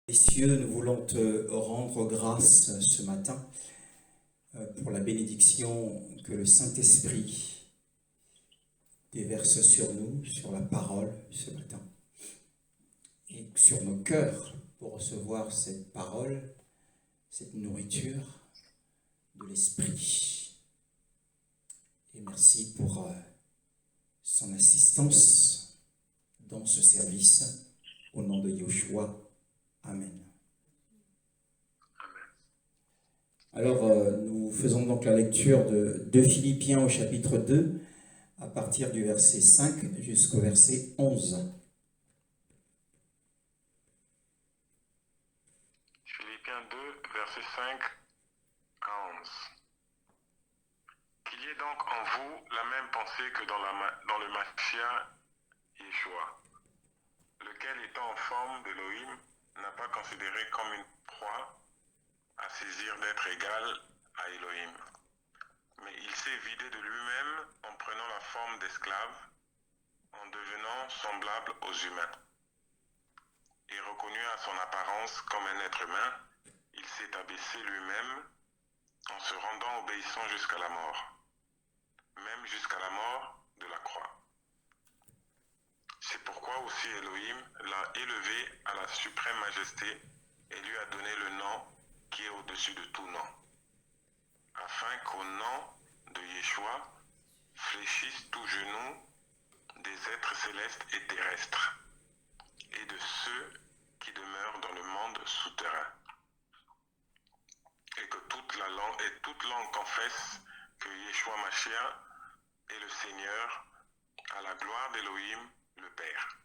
Messieurs, nous voulons te rendre grâce ce matin pour la bénédiction que le Saint-Esprit déverse sur nous, sur la parole ce matin, et sur nos cœurs pour recevoir cette parole, cette nourriture de l'Esprit. Et merci pour son assistance dans ce service, au nom de Yoshua. Amen. Alors, nous faisons donc la lecture de Philippiens au chapitre 2, à partir du verset 5 jusqu'au verset 11. Philippiens 2, verset 5 à 11. Qu'il y ait donc en vous la même pensée que dans le Mashiach Yeshua, lequel étant en forme d'Élohim, n'a pas considéré comme une proie à saisir d'être égal à Elohim. Mais il s'est vidé de lui-même en prenant la forme d'esclave, en devenant semblable aux humains. Et reconnu à son apparence comme un être humain, il s'est abaissé lui-même en se rendant obéissant jusqu'à la mort, même jusqu'à la mort de la croix. C'est pourquoi aussi Elohim l'a élevé à la suprême majesté et lui a donné le nom qui est au-dessus de tout nom, afin qu'au nom de Yeshua fléchisse tout genou des êtres célestes et terrestres et de ceux qui demeurent dans le monde souterrain, et que toute langue confesse que Yeshua Mashiach est le Seigneur, à la gloire d'Elohim le Père.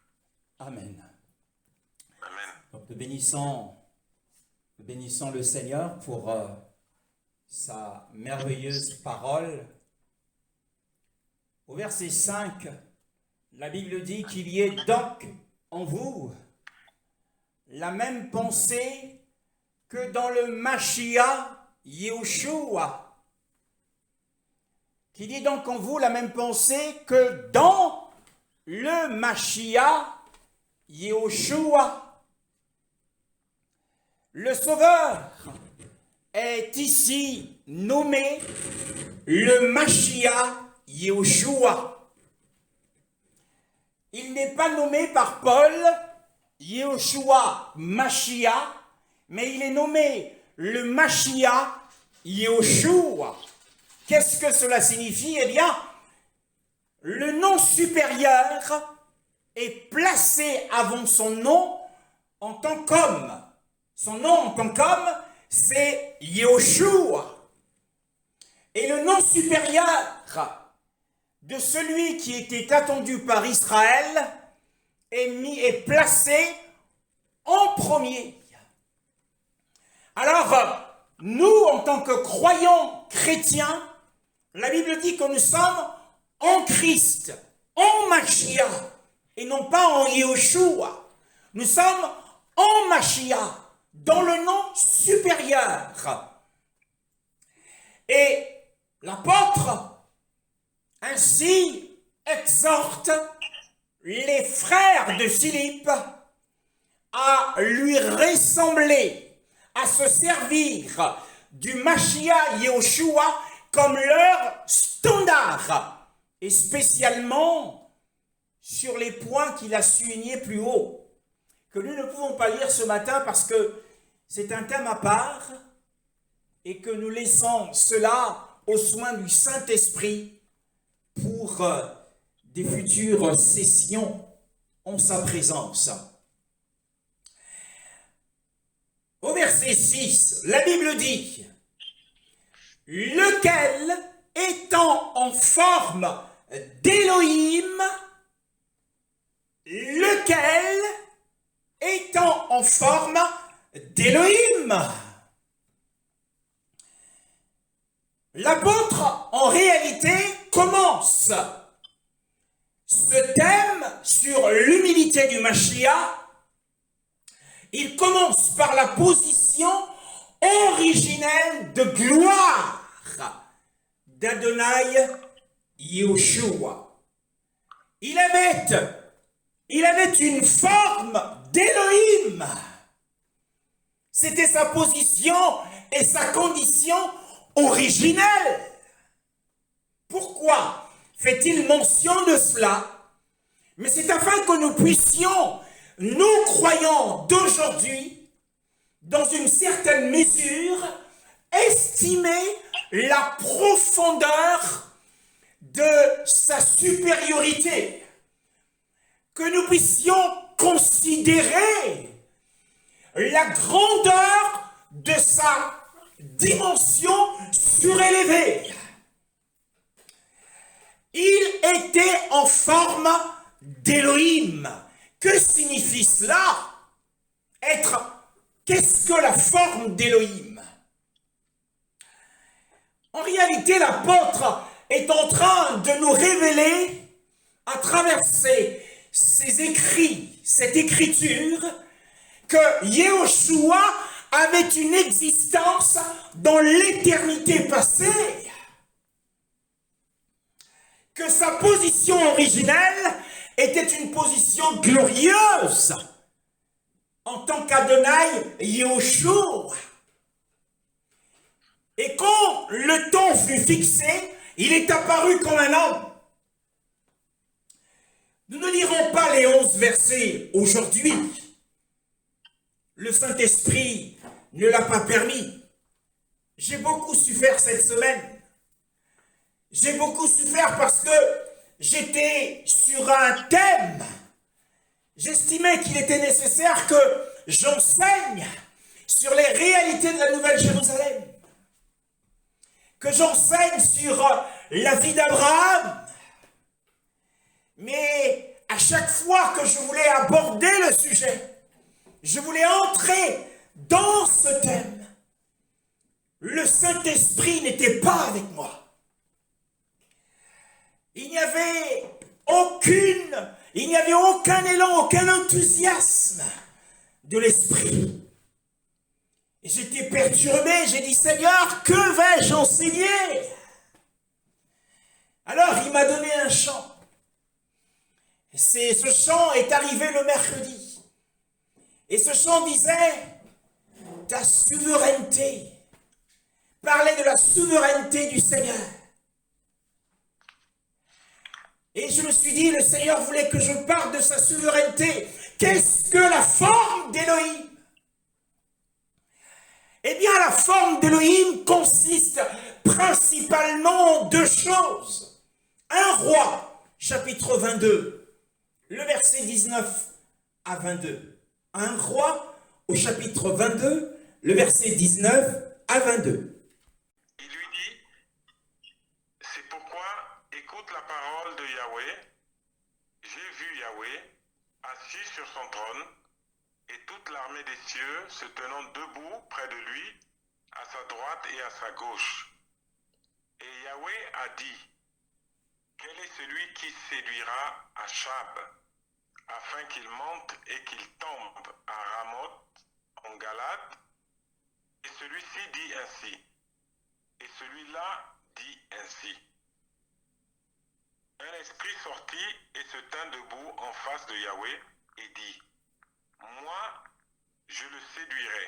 Amen. Amen. Donc nous bénissons le Seigneur pour sa merveilleuse parole. Au verset 5, la Bible dit qu'il y ait donc en vous la même pensée que dans le Mashiach Yeshua. Qu'il y ait donc en vous la même pensée que dans le Mashiach Yeshua. Le Sauveur est ici nommé le Mashiach Yeshua. Il n'est pas nommé par Paul Yeshua Mashiach, mais il est nommé le Mashiach Yeshua. Qu'est-ce que cela signifie? Eh bien, le nom supérieur est placé avant son nom en tant qu'homme. Son nom en tant qu'homme, c'est Yeshua. Et le nom supérieur de celui qui était attendu par Israël est placé en premier. Alors, nous, en tant que croyants chrétiens, la Bible dit que nous sommes en Christ, en Mashiach, et non pas en Yeshua. Nous sommes en Mashiach, dans le nom supérieur. Et l'apôtre ainsi exhorte les frères de Philippe à lui ressembler, à se servir du Mashiach Yeshua comme leur standard, et spécialement sur les points qu'il a soulignés plus haut, que nous ne pouvons pas lire ce matin parce que c'est un thème à part et que nous laissons cela aux soins du Saint-Esprit pour des futures sessions en sa présence. Au verset 6, la Bible dit « Lequel étant en forme d'Élohim, lequel étant en forme d'Élohim. » L'apôtre, en réalité, commence ce thème sur l'humilité du Mashiach. Il commence par la position originelle de gloire d'Adonai Yeshua. Il avait une forme d'Élohim. C'était sa position et sa condition originelle. Pourquoi fait-il mention de cela? Mais c'est afin que nous puissions, nous croyants d'aujourd'hui, dans une certaine mesure, estimer la profondeur de sa supériorité, que nous puissions considérer la grandeur de sa dimension surélevée. Il était en forme d'Élohim. Que signifie cela? Qu'est-ce que la forme d'Élohim? En réalité, l'apôtre est en train de nous révéler, à travers ces écrits, cette écriture, que Yehoshua avait une existence dans l'éternité passée, que sa position originelle était une position glorieuse en tant qu'Adonai Yehoshua. Et quand le temps fut fixé, il est apparu comme un homme. Nous ne lirons pas les 11 versets aujourd'hui. Le Saint-Esprit ne l'a pas permis. J'ai beaucoup souffert cette semaine. J'ai beaucoup souffert parce que j'étais sur un thème. J'estimais qu'il était nécessaire que j'enseigne sur les réalités de la Nouvelle Jérusalem. Que j'enseigne sur la vie d'Abraham. Mais à chaque fois que je voulais aborder le sujet, je voulais entrer dans ce thème, le Saint-Esprit n'était pas avec moi. Il n'y avait aucun élan, aucun enthousiasme de l'esprit. Et j'étais perturbé, j'ai dit, Seigneur, que vais-je enseigner? Alors il m'a donné un chant. Ce chant est arrivé le mercredi. Et ce chant disait, ta souveraineté. Parlait de la souveraineté du Seigneur. Et je me suis dit, le Seigneur voulait que je parle de sa souveraineté. Qu'est-ce que la forme d'Élohim? Eh bien, la forme d'Élohim consiste principalement en deux choses. 1 Roi, chapitre 22, le verset 19 à 22. 1 Roi, au chapitre 22, le verset 19 à 22. Il lui dit, c'est pourquoi écoute la parole de Yahweh. J'ai vu Yahweh assis sur son trône et toute l'armée des cieux se tenant debout près de lui, à sa droite et à sa gauche. Et Yahweh a dit, quel est celui qui séduira Achab, afin qu'il monte et qu'il tombe à Ramoth en Galade? Et celui-ci dit ainsi, et celui-là dit ainsi. Un esprit sortit et se tint debout en face de Yahweh et dit, moi, je le séduirai.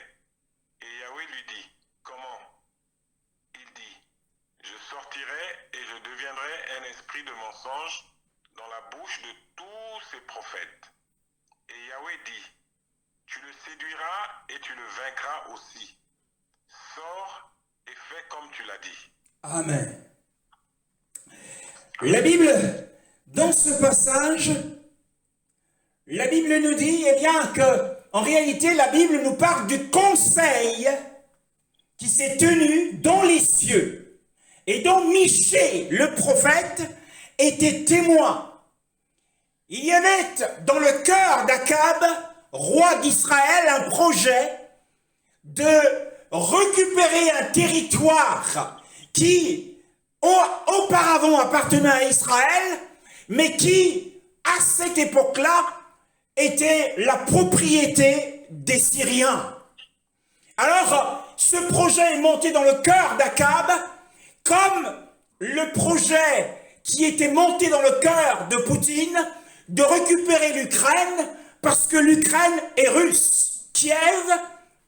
Et Yahweh lui dit, comment? Il dit, je sortirai et je deviendrai un esprit de mensonge dans la bouche de tous ces prophètes. Et Yahweh dit, tu le séduiras et tu le vaincras aussi. Sors et fais comme tu l'as dit. Amen. La Bible, dans ce passage, la Bible nous dit, eh bien, que, en réalité, la Bible nous parle du conseil qui s'est tenu dans les cieux et dont Michée, le prophète, était témoin. Il y avait dans le cœur d'Akab, roi d'Israël, un projet de récupérer un territoire qui auparavant appartenait à Israël, mais qui, à cette époque-là, était la propriété des Syriens. Alors, ce projet est monté dans le cœur d'Akab, comme le projet qui était monté dans le cœur de Poutine, de récupérer l'Ukraine, parce que l'Ukraine est russe. Kiev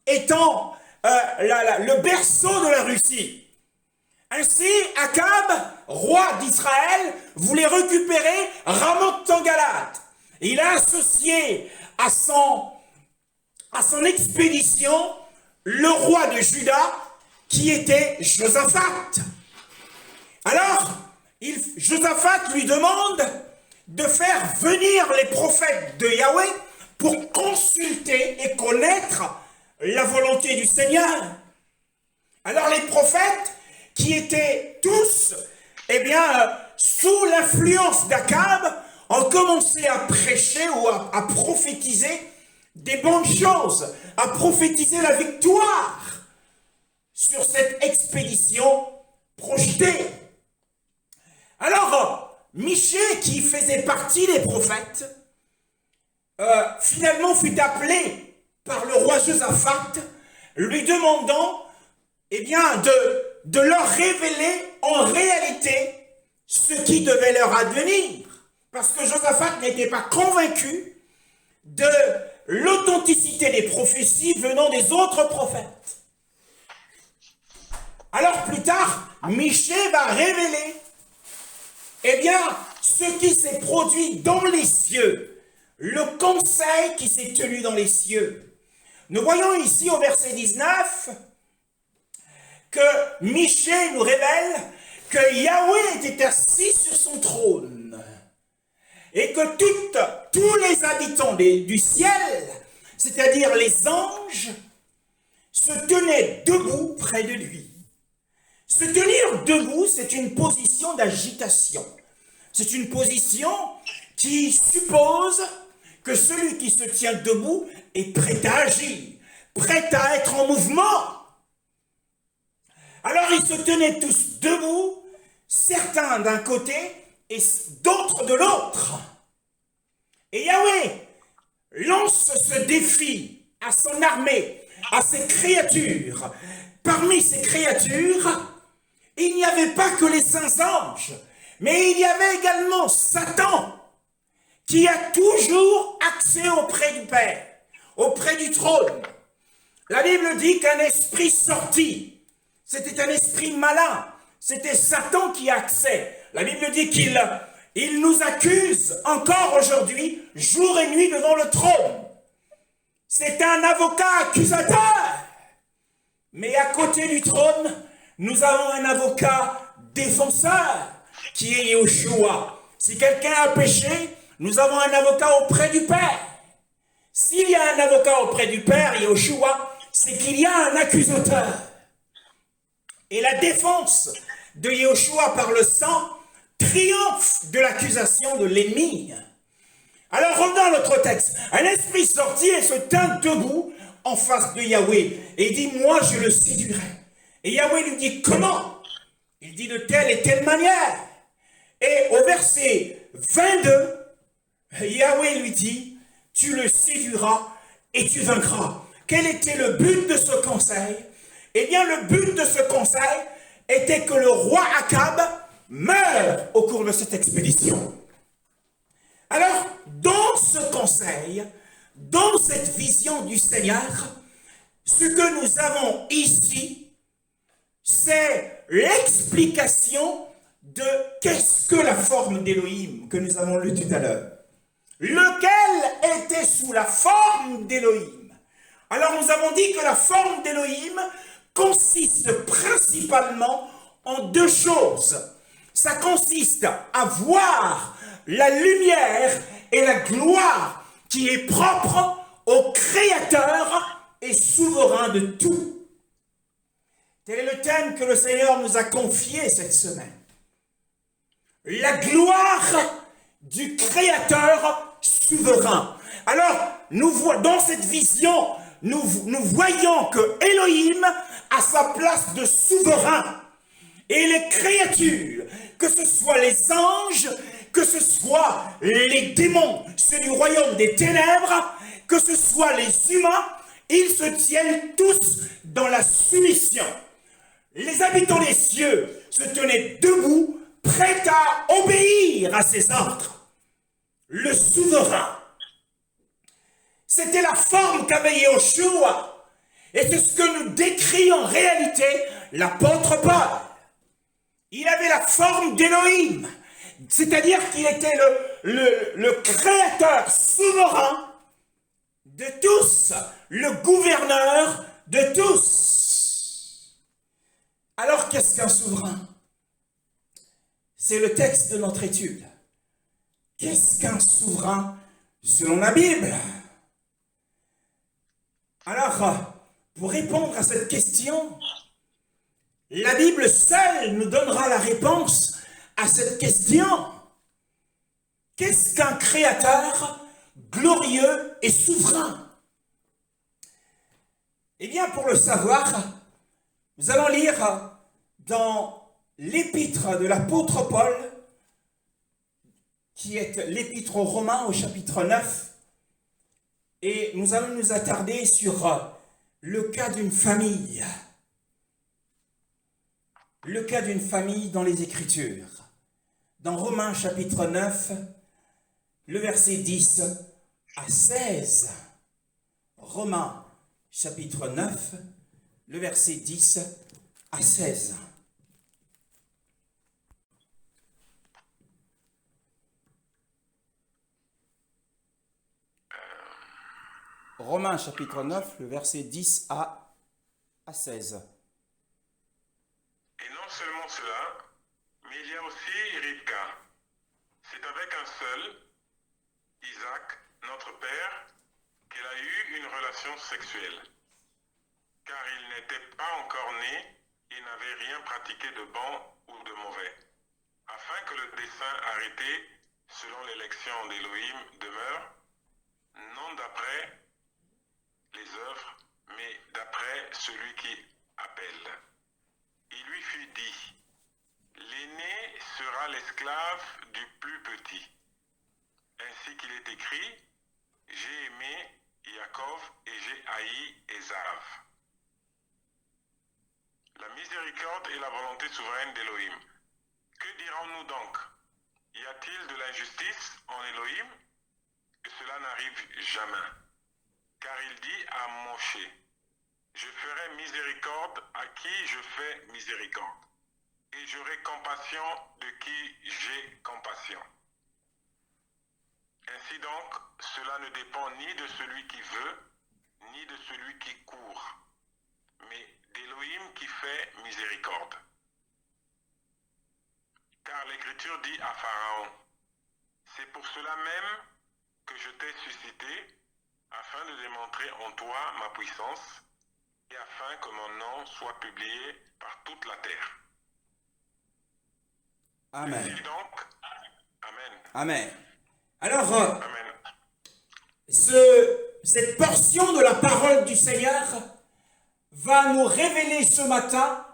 est étant le berceau de la Russie. Ainsi, Akab, roi d'Israël, voulait récupérer Ramoth en Galate. Il a associé à son expédition le roi de Juda, qui était Josaphat. Alors, Josaphat lui demande de faire venir les prophètes de Yahweh pour consulter et connaître la volonté du Seigneur. Alors les prophètes, qui étaient tous, sous l'influence d'Akab, ont commencé à prêcher ou à prophétiser des bonnes choses, à prophétiser la victoire sur cette expédition projetée. Alors, Michée, qui faisait partie des prophètes, finalement fut appelé par le roi Josaphat, lui demandant de leur révéler en réalité ce qui devait leur advenir. Parce que Josaphat n'était pas convaincu de l'authenticité des prophéties venant des autres prophètes. Alors plus tard, Michée va révéler ce qui s'est produit dans les cieux, le conseil qui s'est tenu dans les cieux. Nous voyons ici au verset 19 que Michée nous révèle que Yahweh était assis sur son trône et que tous les habitants du ciel, c'est-à-dire les anges, se tenaient debout près de lui. Se tenir debout, c'est une position d'agitation. C'est une position qui suppose que celui qui se tient debout est prêt à agir, prêt à être en mouvement. Alors ils se tenaient tous debout, certains d'un côté et d'autres de l'autre. Et Yahweh lance ce défi à son armée, à ses créatures. Parmi ces créatures, il n'y avait pas que les saints anges, mais il y avait également Satan, qui a toujours accès auprès du Père, auprès du trône. La Bible dit qu'un esprit sorti, c'était un esprit malin, c'était Satan qui a accès. La Bible dit qu'il nous accuse encore aujourd'hui, jour et nuit devant le trône. C'est un avocat accusateur. Mais à côté du trône, nous avons un avocat défenseur, qui est Yeshua. Si quelqu'un a péché, nous avons un avocat auprès du Père. S'il y a un avocat auprès du Père, Yeshua, c'est qu'il y a un accusateur. Et la défense de Yeshua par le sang triomphe de l'accusation de l'ennemi. Alors revenons à notre texte. Un esprit sorti et se tint debout en face de Yahweh et dit, moi je le séduirai. Et Yahweh lui dit, comment? Il dit, de telle et telle manière. Et au verset 22, Yahweh lui dit, tu le séduiras et tu vaincras. Quel était le but de ce conseil? Eh bien, le but de ce conseil était que le roi Akab meure au cours de cette expédition. Alors, dans ce conseil, dans cette vision du Seigneur, ce que nous avons ici, c'est l'explication de qu'est-ce que la forme d'Élohim que nous avons lu tout à l'heure. Lequel était sous la forme d'Élohim. Alors nous avons dit que la forme d'Élohim consiste principalement en deux choses. Ça consiste à voir la lumière et la gloire qui est propre au Créateur et souverain de tout. Tel est le thème que le Seigneur nous a confié cette semaine. La gloire du Créateur souverain. Alors, dans cette vision, nous voyons que Elohim a sa place de souverain. Et les créatures, que ce soit les anges, que ce soit les démons, ceux du royaume des ténèbres, que ce soit les humains, ils se tiennent tous dans la soumission. Les habitants des cieux se tenaient debout, prêts à obéir à ses ordres. Le souverain. C'était la forme qu'avait Yeshua. Et c'est ce que nous décrit en réalité l'apôtre Paul. Il avait la forme d'Élohim, c'est-à-dire qu'il était le créateur souverain de tous, le gouverneur de tous. Alors qu'est-ce qu'un souverain? C'est le texte de notre étude. Qu'est-ce qu'un souverain selon la Bible? Alors, pour répondre à cette question, la Bible seule nous donnera la réponse à cette question. Qu'est-ce qu'un créateur glorieux et souverain? Eh bien, pour le savoir, nous allons lire dans l'épître de l'apôtre Paul, qui est l'épître aux Romains au chapitre 9, et nous allons nous attarder sur le cas d'une famille. Le cas d'une famille dans les Écritures. Dans Romains chapitre 9, le verset 10 à 16. Romains chapitre 9, le verset 10 à 16. Romains chapitre 9, le verset 10 à 16. Et non seulement cela, mais il y a aussi Ribka. C'est avec un seul, Isaac, notre père, qu'elle a eu une relation sexuelle. Car il n'était pas encore né et n'avait rien pratiqué de bon ou de mauvais, afin que le dessein arrêté selon l'élection d'Élohim demeure, non d'après les œuvres, mais d'après celui qui appelle. Il lui fut dit, l'aîné sera l'esclave du plus petit. Ainsi qu'il est écrit, j'ai aimé Jacob et j'ai haï Ésav. La miséricorde et la volonté souveraine d'Élohim. Que dirons-nous donc? Y a-t-il de l'injustice en Élohim? Que cela n'arrive jamais. Car il dit à Moshe, je ferai miséricorde à qui je fais miséricorde, et j'aurai compassion de qui j'ai compassion. Ainsi donc, cela ne dépend ni de celui qui veut, ni de celui qui court, mais d'Élohim qui fait miséricorde. Car l'Écriture dit à Pharaon, c'est pour cela même que je t'ai suscité, afin de démontrer en toi ma puissance, et afin que mon nom soit publié par toute la terre. Amen. Ainsi donc, Amen. Amen. Alors, Amen. cette portion de la parole du Seigneur va nous révéler ce matin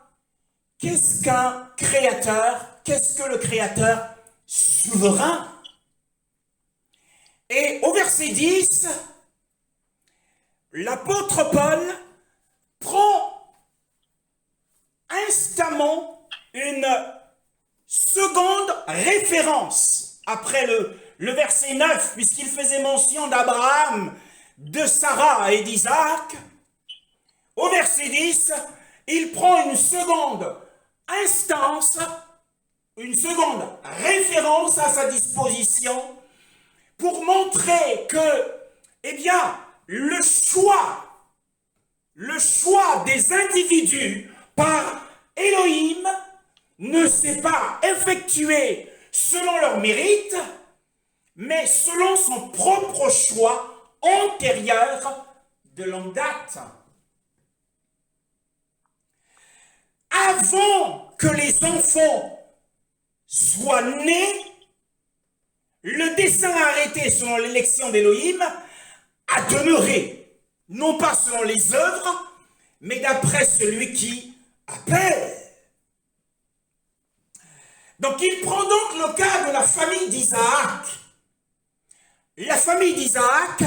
qu'est-ce qu'un créateur, qu'est-ce que le créateur souverain. Et au verset 10, l'apôtre Paul prend instamment une seconde référence après le verset 9, puisqu'il faisait mention d'Abraham, de Sarah et d'Isaac. Au verset 10, il prend une seconde instance, une seconde référence à sa disposition pour montrer que, eh bien, le choix des individus par Élohim ne s'est pas effectué selon leur mérite, mais selon son propre choix antérieur de longue date. Avant que les enfants soient nés, le dessein arrêté selon l'élection d'Élohim a demeuré, non pas selon les œuvres, mais d'après celui qui appelle. Donc il prend donc le cas de la famille d'Isaac. La famille d'Isaac,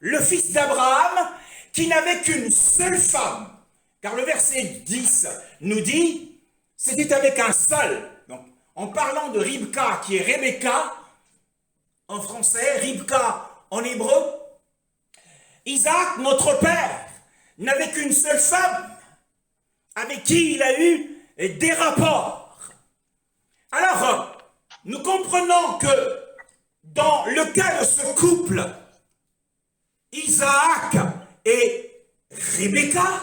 le fils d'Abraham, qui n'avait qu'une seule femme. Car le verset 10 nous dit, c'était avec un seul. Donc, en parlant de Ribka, qui est Rebecca, en français, Ribka en hébreu, Isaac, notre père, n'avait qu'une seule femme avec qui il a eu des rapports. Alors, nous comprenons que dans le cas de ce couple, Isaac et Rebecca,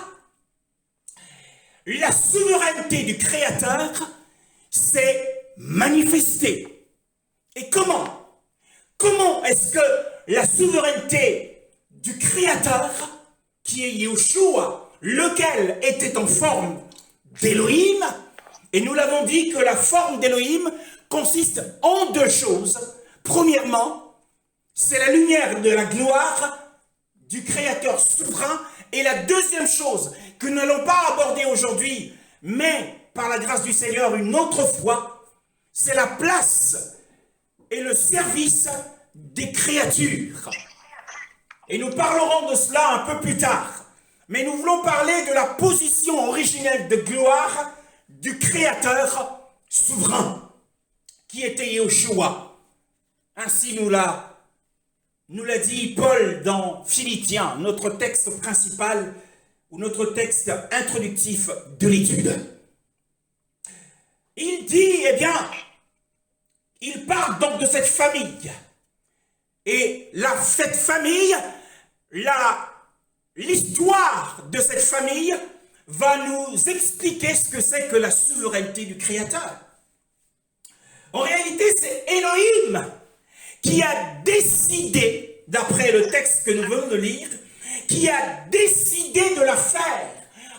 la souveraineté du Créateur s'est manifestée. Et comment? Comment est-ce que la souveraineté du Créateur, qui est Yeshua, lequel était en forme d'Élohim, et nous l'avons dit que la forme d'Élohim consiste en deux choses. Premièrement, c'est la lumière de la gloire du Créateur souverain. Et la deuxième chose que nous n'allons pas aborder aujourd'hui, mais par la grâce du Seigneur une autre fois, c'est la place et le service des créatures. Et nous parlerons de cela un peu plus tard. Mais nous voulons parler de la position originelle de gloire du Créateur souverain, qui était Yeshua. Ainsi nous l'a dit Paul dans Philippiens, notre texte principal, ou notre texte introductif de l'étude. Il dit, eh bien, il parle donc de cette famille. Et cette famille, l'histoire de cette famille va nous expliquer ce que c'est que la souveraineté du Créateur. En réalité, c'est Elohim qui a décidé, d'après le texte que nous venons de lire, qui a décidé de la faire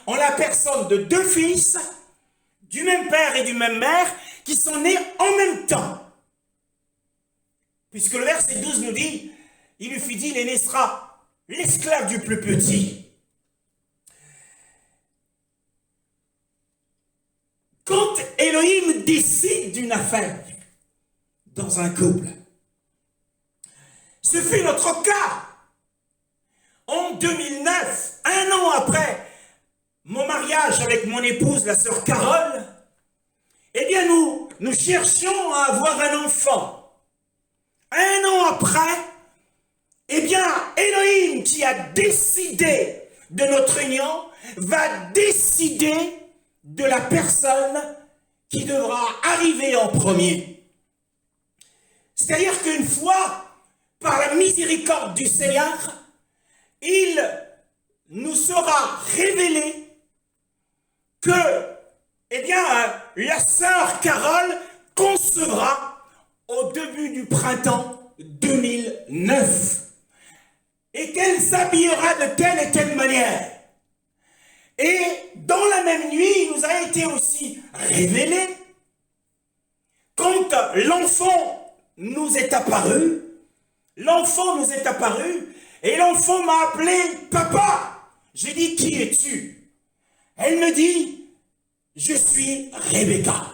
en la personne de deux fils, du même père et du même mère, qui sont nés en même temps. Puisque le verset 12 nous dit, il lui fit dire, il naîtra l'esclave du plus petit. Quand Elohim décide d'une affaire dans un couple, ce fut notre cas. En 2009, un an après mon mariage avec mon épouse, la sœur Carole, eh bien nous cherchions à avoir un enfant. Un an après, eh bien Elohim qui a décidé de notre union va décider de la personne qui devra arriver en premier. C'est-à-dire qu'une fois, par la miséricorde du Seigneur, il nous sera révélé que, eh bien, la sœur Carole concevra au début du printemps 2009 et qu'elle s'habillera de telle et telle manière. Et dans la même nuit, il nous a été aussi révélé, quand l'enfant nous est apparu, et l'enfant m'a appelé « Papa ». J'ai dit « Qui es-tu » Elle me dit « Je suis Rebecca ».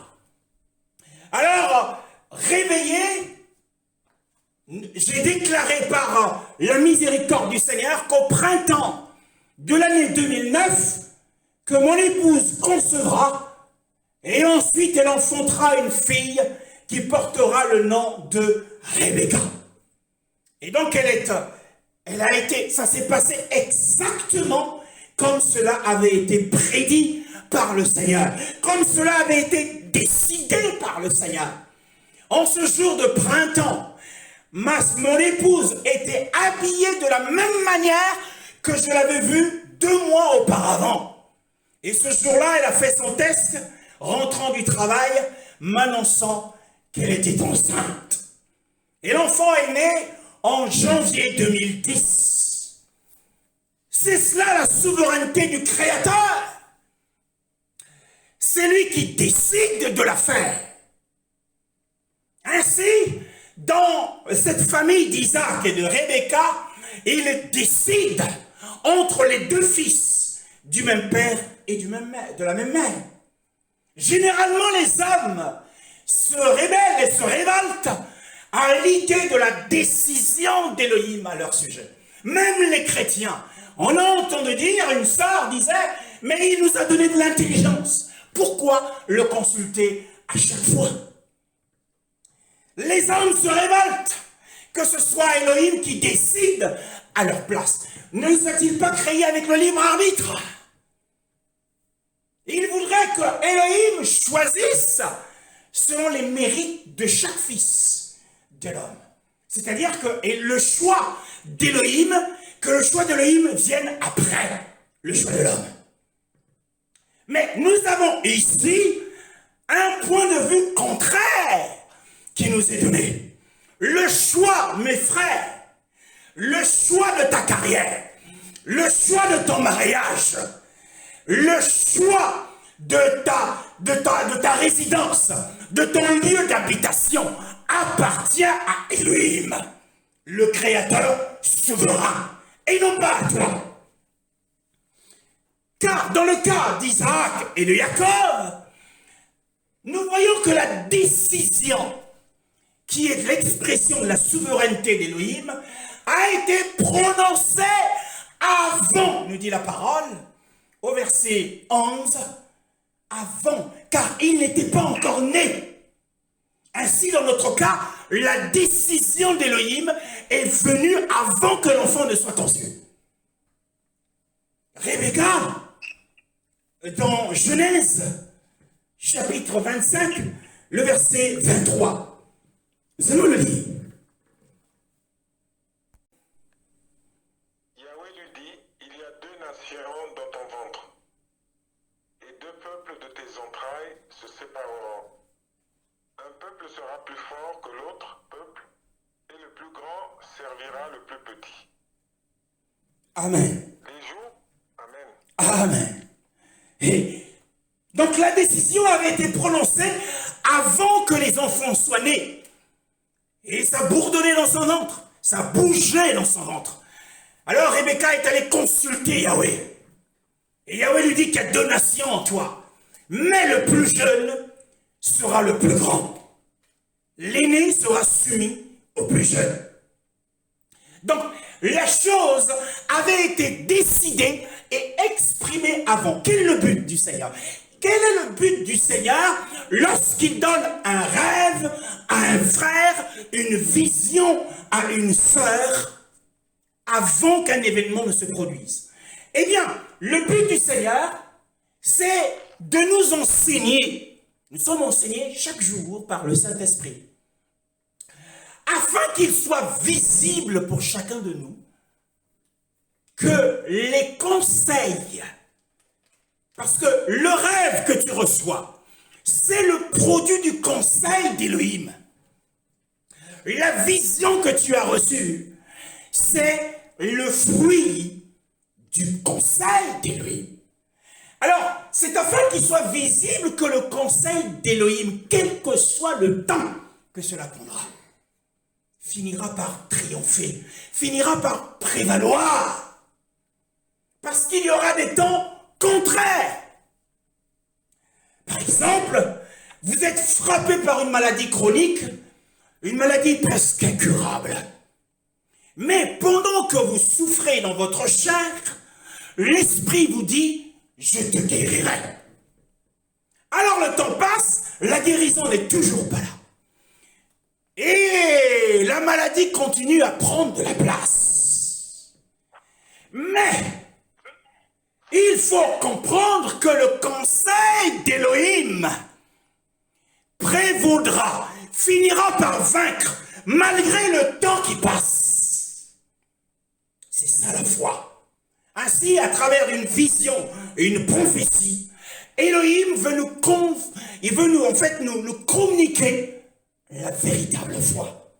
Alors, réveillé, j'ai déclaré par la miséricorde du Seigneur qu'au printemps de l'année 2009, que mon épouse concevra, et ensuite elle enfantera une fille qui portera le nom de Rebecca. Et donc ça s'est passé exactement comme cela avait été prédit par le Seigneur, comme cela avait été décidé par le Seigneur. En ce jour de printemps, mon épouse était habillée de la même manière que je l'avais vue 2 mois auparavant. Et ce jour-là, elle a fait son test, rentrant du travail, m'annonçant qu'elle était enceinte. Et l'enfant est né en janvier 2010. C'est cela la souveraineté du Créateur. C'est lui qui décide de la faire. Ainsi, dans cette famille d'Isaac et de Rebecca, il décide entre les 2 fils du même père et de la même mère. Généralement, les hommes se rebellent et se révoltent à l'idée de la décision d'Élohim à leur sujet. Même les chrétiens. On a entendu dire, une sœur disait, mais il nous a donné de l'intelligence. Pourquoi le consulter à chaque fois? Les hommes se révoltent que ce soit Elohim qui décide à leur place. Ne nous a-t-il pas créés avec le libre arbitre? Il voudrait que Elohim choisisse selon les mérites de chaque fils de l'homme. C'est-à-dire que le choix d'Elohim, que le choix d'Elohim vienne après le choix de l'homme. Mais nous avons ici un point de vue contraire qui nous est donné. Le choix, mes frères, le choix de ta carrière, le choix de ton mariage, le choix de ta résidence, de ton lieu d'habitation appartient à Elohim, le Créateur souverain, et non pas à toi. Car dans le cas d'Isaac et de Jacob, nous voyons que la décision, qui est l'expression de la souveraineté d'Elohim, a été prononcée avant, nous dit la parole, au verset 11, avant, car il n'était pas encore né. Ainsi, dans notre cas, la décision d'Elohim est venue avant que l'enfant ne soit conçu. Rebecca, dans Genèse, chapitre 25, le verset 23, nous allons le lire. Yahweh lui dit, il y a deux nations dans ton ventre, et deux peuples de tes entrailles se sépareront. Un peuple sera plus fort que l'autre peuple, et le plus grand servira le plus petit. Amen. Les jours, Amen. Amen. Et donc la décision avait été prononcée avant que les enfants soient nés. Et ça bourdonnait dans son ventre, ça bougeait dans son ventre. Alors Rebecca est allée consulter Yahweh. Et Yahweh lui dit qu'il y a deux nations en toi. Mais le plus jeune sera le plus grand. L'aîné sera soumis au plus jeune. Donc, la chose avait été décidée et exprimée avant. Quel est le but du Seigneur? Quel est le but du Seigneur lorsqu'il donne un rêve à un frère, une vision à une sœur, avant qu'un événement ne se produise? Eh bien, le but du Seigneur, c'est de nous enseigner. Nous sommes enseignés chaque jour par le Saint-Esprit, afin qu'il soit visible pour chacun de nous que les conseils, parce que le rêve que tu reçois, c'est le produit du conseil d'Elohim. La vision que tu as reçue, c'est le fruit du conseil d'Elohim. Alors, c'est afin qu'il soit visible que le conseil d'Elohim, quel que soit le temps que cela prendra, finira par triompher, finira par prévaloir. Parce qu'il y aura des temps contraires. Par exemple, vous êtes frappé par une maladie chronique, une maladie presque incurable. Mais pendant que vous souffrez dans votre chair, l'esprit vous dit, je te guérirai. Alors le temps passe, la guérison n'est toujours pas là. Et la maladie continue à prendre de la place. Mais il faut comprendre que le conseil d'Elohim prévaudra, finira par vaincre, malgré le temps qui passe. C'est ça la foi. Ainsi, à travers une vision et une prophétie, Elohim veut nous communiquer la véritable foi,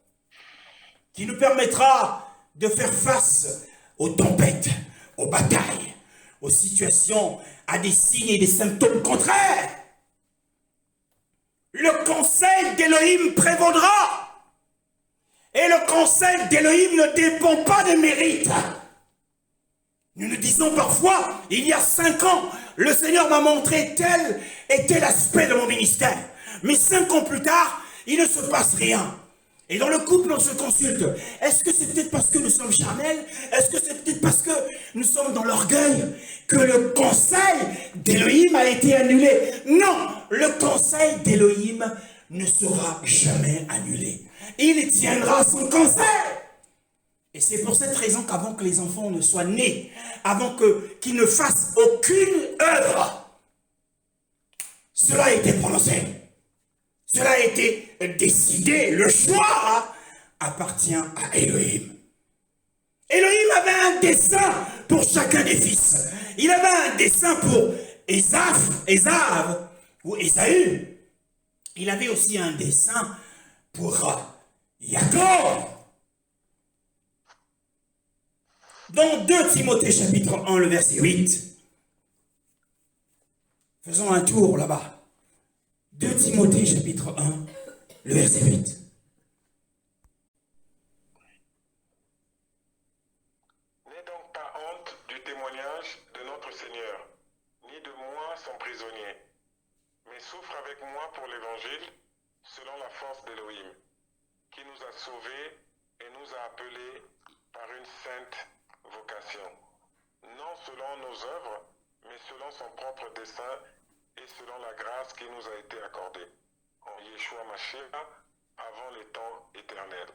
qui nous permettra de faire face aux tempêtes, aux batailles, aux situations, à des signes et des symptômes contraires. Le conseil d'Elohim prévaudra. Et le conseil d'Elohim ne dépend pas des mérites. Nous nous disons parfois, il y a 5 ans, le Seigneur m'a montré tel et tel aspect de mon ministère. Mais 5 ans plus tard, il ne se passe rien. Et dans le couple, on se consulte. Est-ce que c'est peut-être parce que nous sommes charnels? Est-ce que c'est peut-être parce que nous sommes dans l'orgueil que le conseil d'Elohim a été annulé? Non, le conseil d'Elohim ne sera jamais annulé. il tiendra son conseil. Et c'est pour cette raison qu'avant que les enfants ne soient nés, avant qu'ils ne fassent aucune œuvre, cela a été prononcé. Cela a été décidé. Le choix appartient à Elohim. Elohim avait un dessein pour chacun des fils. Il avait un dessein pour Ésav ou Ésaü. Il avait aussi un dessein pour Jacob. Dans 2 Timothée chapitre 1, le verset 8, faisons un tour là-bas. 2 Timothée chapitre 1, le verset 8. N'aie donc pas honte du témoignage de notre Seigneur, ni de moi son prisonnier, mais souffre avec moi pour l'Évangile, selon la force d'Élohim, qui nous a sauvés et nous a appelés par une sainte vocation, non selon nos œuvres, mais selon son propre dessein et selon la grâce qui nous a été accordée, en Yeshua Mashiach, avant les temps éternels.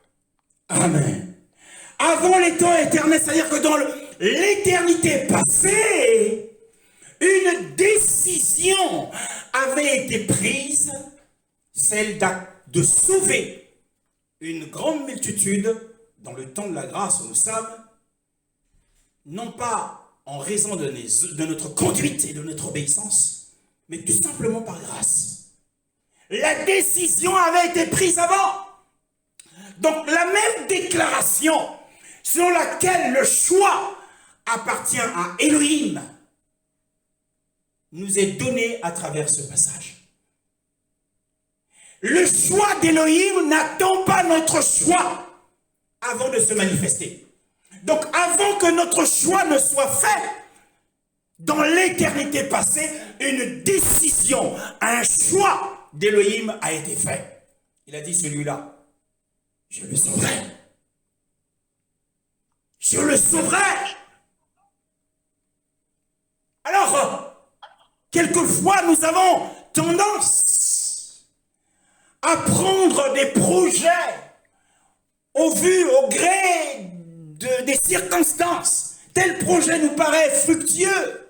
Amen. Avant les temps éternels, c'est-à-dire que dans l'éternité passée, une décision avait été prise, celle de sauver une grande multitude dans le temps de la grâce où nous sommes, non pas en raison de notre conduite et de notre obéissance, mais tout simplement par grâce. La décision avait été prise avant. Donc la même déclaration selon laquelle le choix appartient à Elohim nous est donnée à travers ce passage. Le choix d'Elohim n'attend pas notre choix avant de se manifester. Donc avant que notre choix ne soit fait, dans l'éternité passée, une décision, un choix d'Elohim a été fait. Il a dit celui-là, je le sauverai. Je le sauverai. Alors, quelquefois, nous avons tendance à prendre des projets au vu, au gré des circonstances. Tel projet nous paraît fructueux.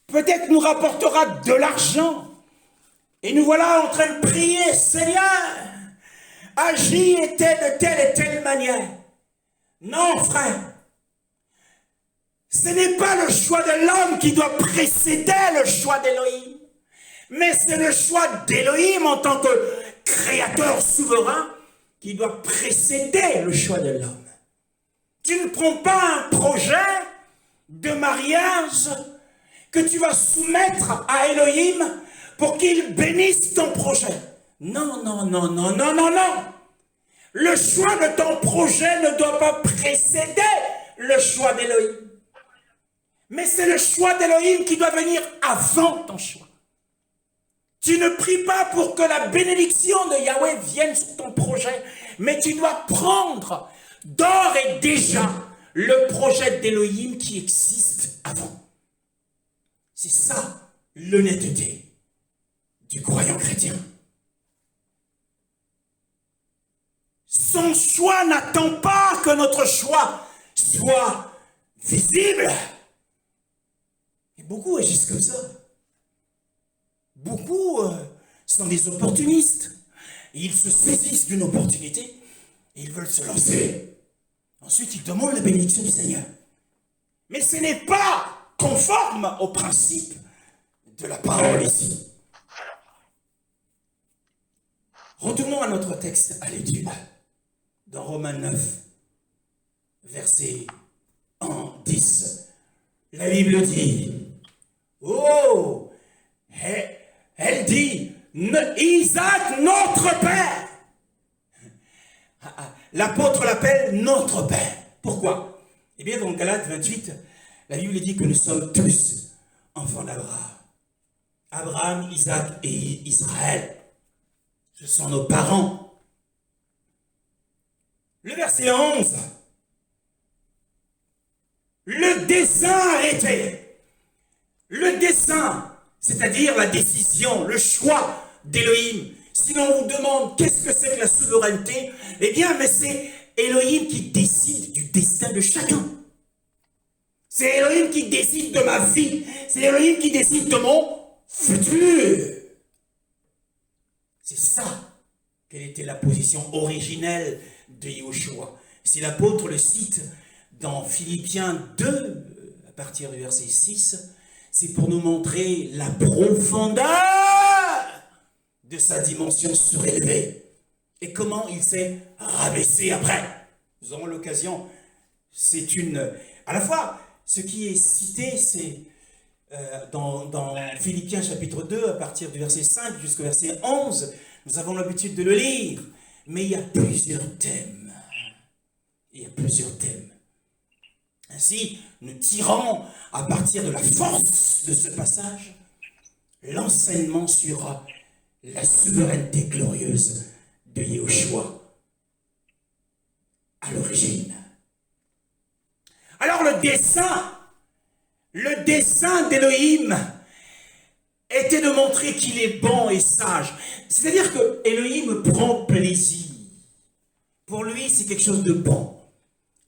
Peut-être nous rapportera de l'argent. Et nous voilà en train de prier, Seigneur, agis de telle et telle manière. Non, frère. Ce n'est pas le choix de l'homme qui doit précéder le choix d'Élohim. Mais c'est le choix d'Élohim en tant que créateur souverain qui doit précéder le choix de l'homme. Tu ne prends pas un projet de mariage que tu vas soumettre à Elohim pour qu'il bénisse ton projet. Non, non, non, non, non, non, non. Le choix de ton projet ne doit pas précéder le choix d'Elohim. Mais c'est le choix d'Elohim qui doit venir avant ton choix. Tu ne pries pas pour que la bénédiction de Yahweh vienne sur ton projet, mais tu dois prendre d'ores et déjà le projet d'Elohim qui existe avant. C'est ça l'honnêteté du croyant chrétien. Son choix n'attend pas que notre choix soit visible. Et beaucoup agissent comme ça. Beaucoup sont des opportunistes. Ils se saisissent d'une opportunité et ils veulent se lancer. Ensuite, ils demandent la bénédiction du Seigneur. Mais ce n'est pas conforme au principe de la parole ici. Retournons à notre texte à l'étude. Dans Romains 9, verset 1, 10. La Bible dit, oh, elle dit, Isaac, notre Père. L'apôtre l'appelle notre Père. Pourquoi? Eh bien, dans Galates 28, la Bible dit que nous sommes tous enfants d'Abraham. Abraham, Isaac et Israël. Ce sont nos parents. Le verset 11. Le dessein arrêté. Le dessein, c'est-à-dire la décision, le choix d'Élohim, si l'on vous demande qu'est-ce que c'est que la souveraineté, eh bien, mais c'est Elohim qui décide du destin de chacun. C'est Elohim qui décide de ma vie. C'est Elohim qui décide de mon futur. C'est ça, quelle était la position originelle de Yahushua. Si l'apôtre le cite dans Philippiens 2, à partir du verset 6, c'est pour nous montrer la profondeur de sa dimension surélevée et comment il s'est rabaissé après. Nous aurons l'occasion, c'est une... À la fois, ce qui est cité, c'est dans Philippiens chapitre 2, à partir du verset 5 jusqu'au verset 11, nous avons l'habitude de le lire, mais il y a plusieurs thèmes. Il y a plusieurs thèmes. Ainsi, nous tirons à partir de la force de ce passage l'enseignement sur la souveraineté glorieuse de Yahushua à l'origine. Alors le dessein d'Élohim était de montrer qu'il est bon et sage. C'est-à-dire que Élohim prend plaisir. Pour lui, c'est quelque chose de bon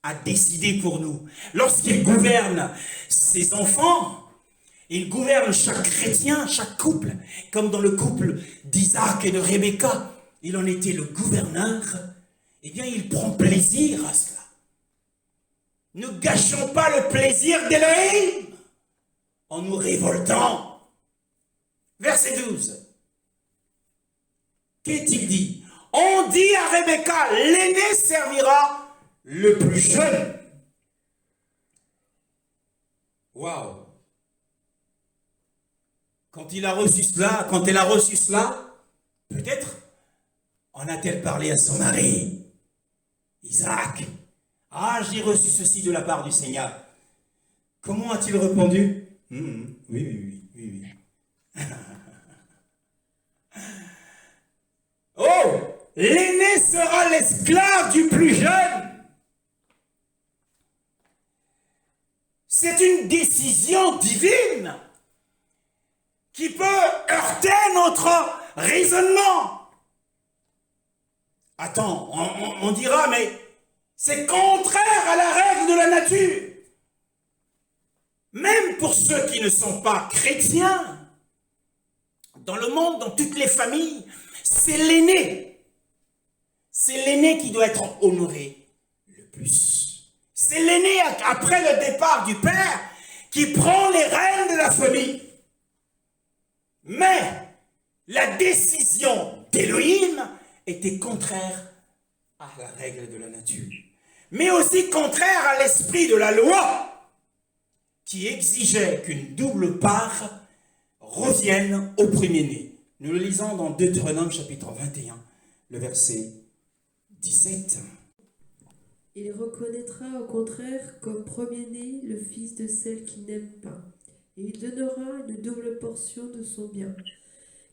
à décider pour nous. Lorsqu'il gouverne ses enfants, il gouverne chaque chrétien, chaque couple, comme dans le couple d'Isaac et de Rebecca, il en était le gouverneur, eh bien il prend plaisir à cela. Ne gâchons pas le plaisir d'Élohim en nous révoltant. Verset 12. Qu'est-il dit? On dit à Rebecca, l'aîné servira le plus jeune. Waouh! Quand elle a reçu cela, peut-être en a-t-elle parlé à son mari, Isaac. Ah, j'ai reçu ceci de la part du Seigneur. Comment a-t-il répondu? Oui. Oh, l'aîné sera l'esclave du plus jeune. C'est une décision divine qui peut heurter notre raisonnement. Attends, on dira, mais c'est contraire à la règle de la nature. Même pour ceux qui ne sont pas chrétiens, dans le monde, dans toutes les familles, c'est l'aîné. C'est l'aîné qui doit être honoré le plus. C'est l'aîné, après le départ du père, qui prend les rênes de la famille. Mais la décision d'Élohim était contraire à la règle de la nature, mais aussi contraire à l'esprit de la loi, qui exigeait qu'une double part revienne au premier-né. Nous le lisons dans Deutéronome chapitre 21, le verset 17. Il reconnaîtra au contraire comme premier-né le fils de celle qui n'aime pas, et il donnera une double portion de son bien,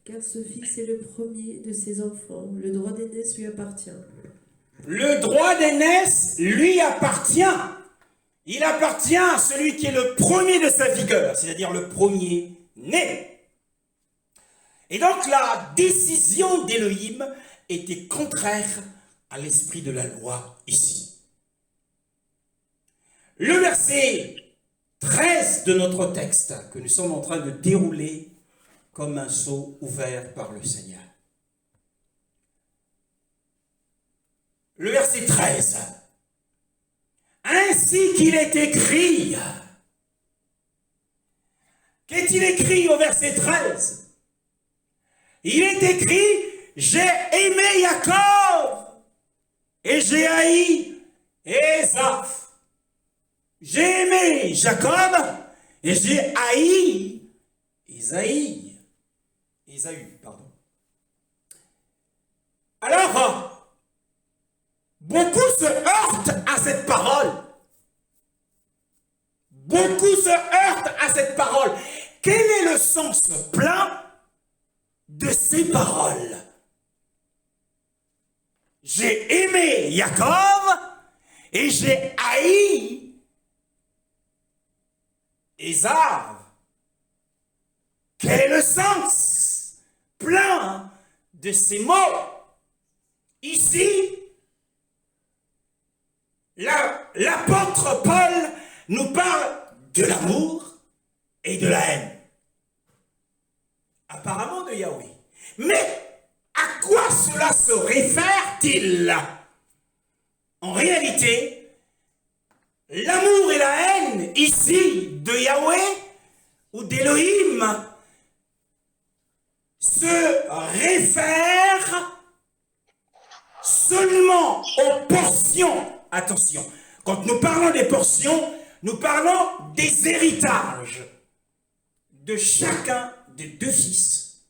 car ce fils est le premier de ses enfants. Le droit d'aînesse lui appartient. Le droit d'aînesse lui appartient. Il appartient à celui qui est le premier de sa vigueur, c'est-à-dire le premier-né. Et donc la décision d'Élohim était contraire à l'esprit de la loi ici. Le verset 13 de notre texte que nous sommes en train de dérouler comme un sceau ouvert par le Seigneur. Le verset 13. Ainsi qu'il est écrit. Qu'est-il écrit au verset 13? Il est écrit, j'ai aimé Jacob et j'ai haï Ésaü. J'ai aimé Jacob et j'ai haï Ésaü. Alors, beaucoup se heurtent à cette parole. Beaucoup se heurtent à cette parole. Quel est le sens plein de ces paroles? J'ai aimé Jacob et j'ai haï Ésaü. Quel est le sens plein de ces mots, ici, l'apôtre Paul nous parle de l'amour et de la haine. Apparemment de Yahweh. Mais à quoi cela se réfère-t-il? En réalité, l'amour et la haine ici de Yahweh ou d'Élohim se réfèrent seulement aux portions. Attention, quand nous parlons des portions, nous parlons des héritages de chacun des deux fils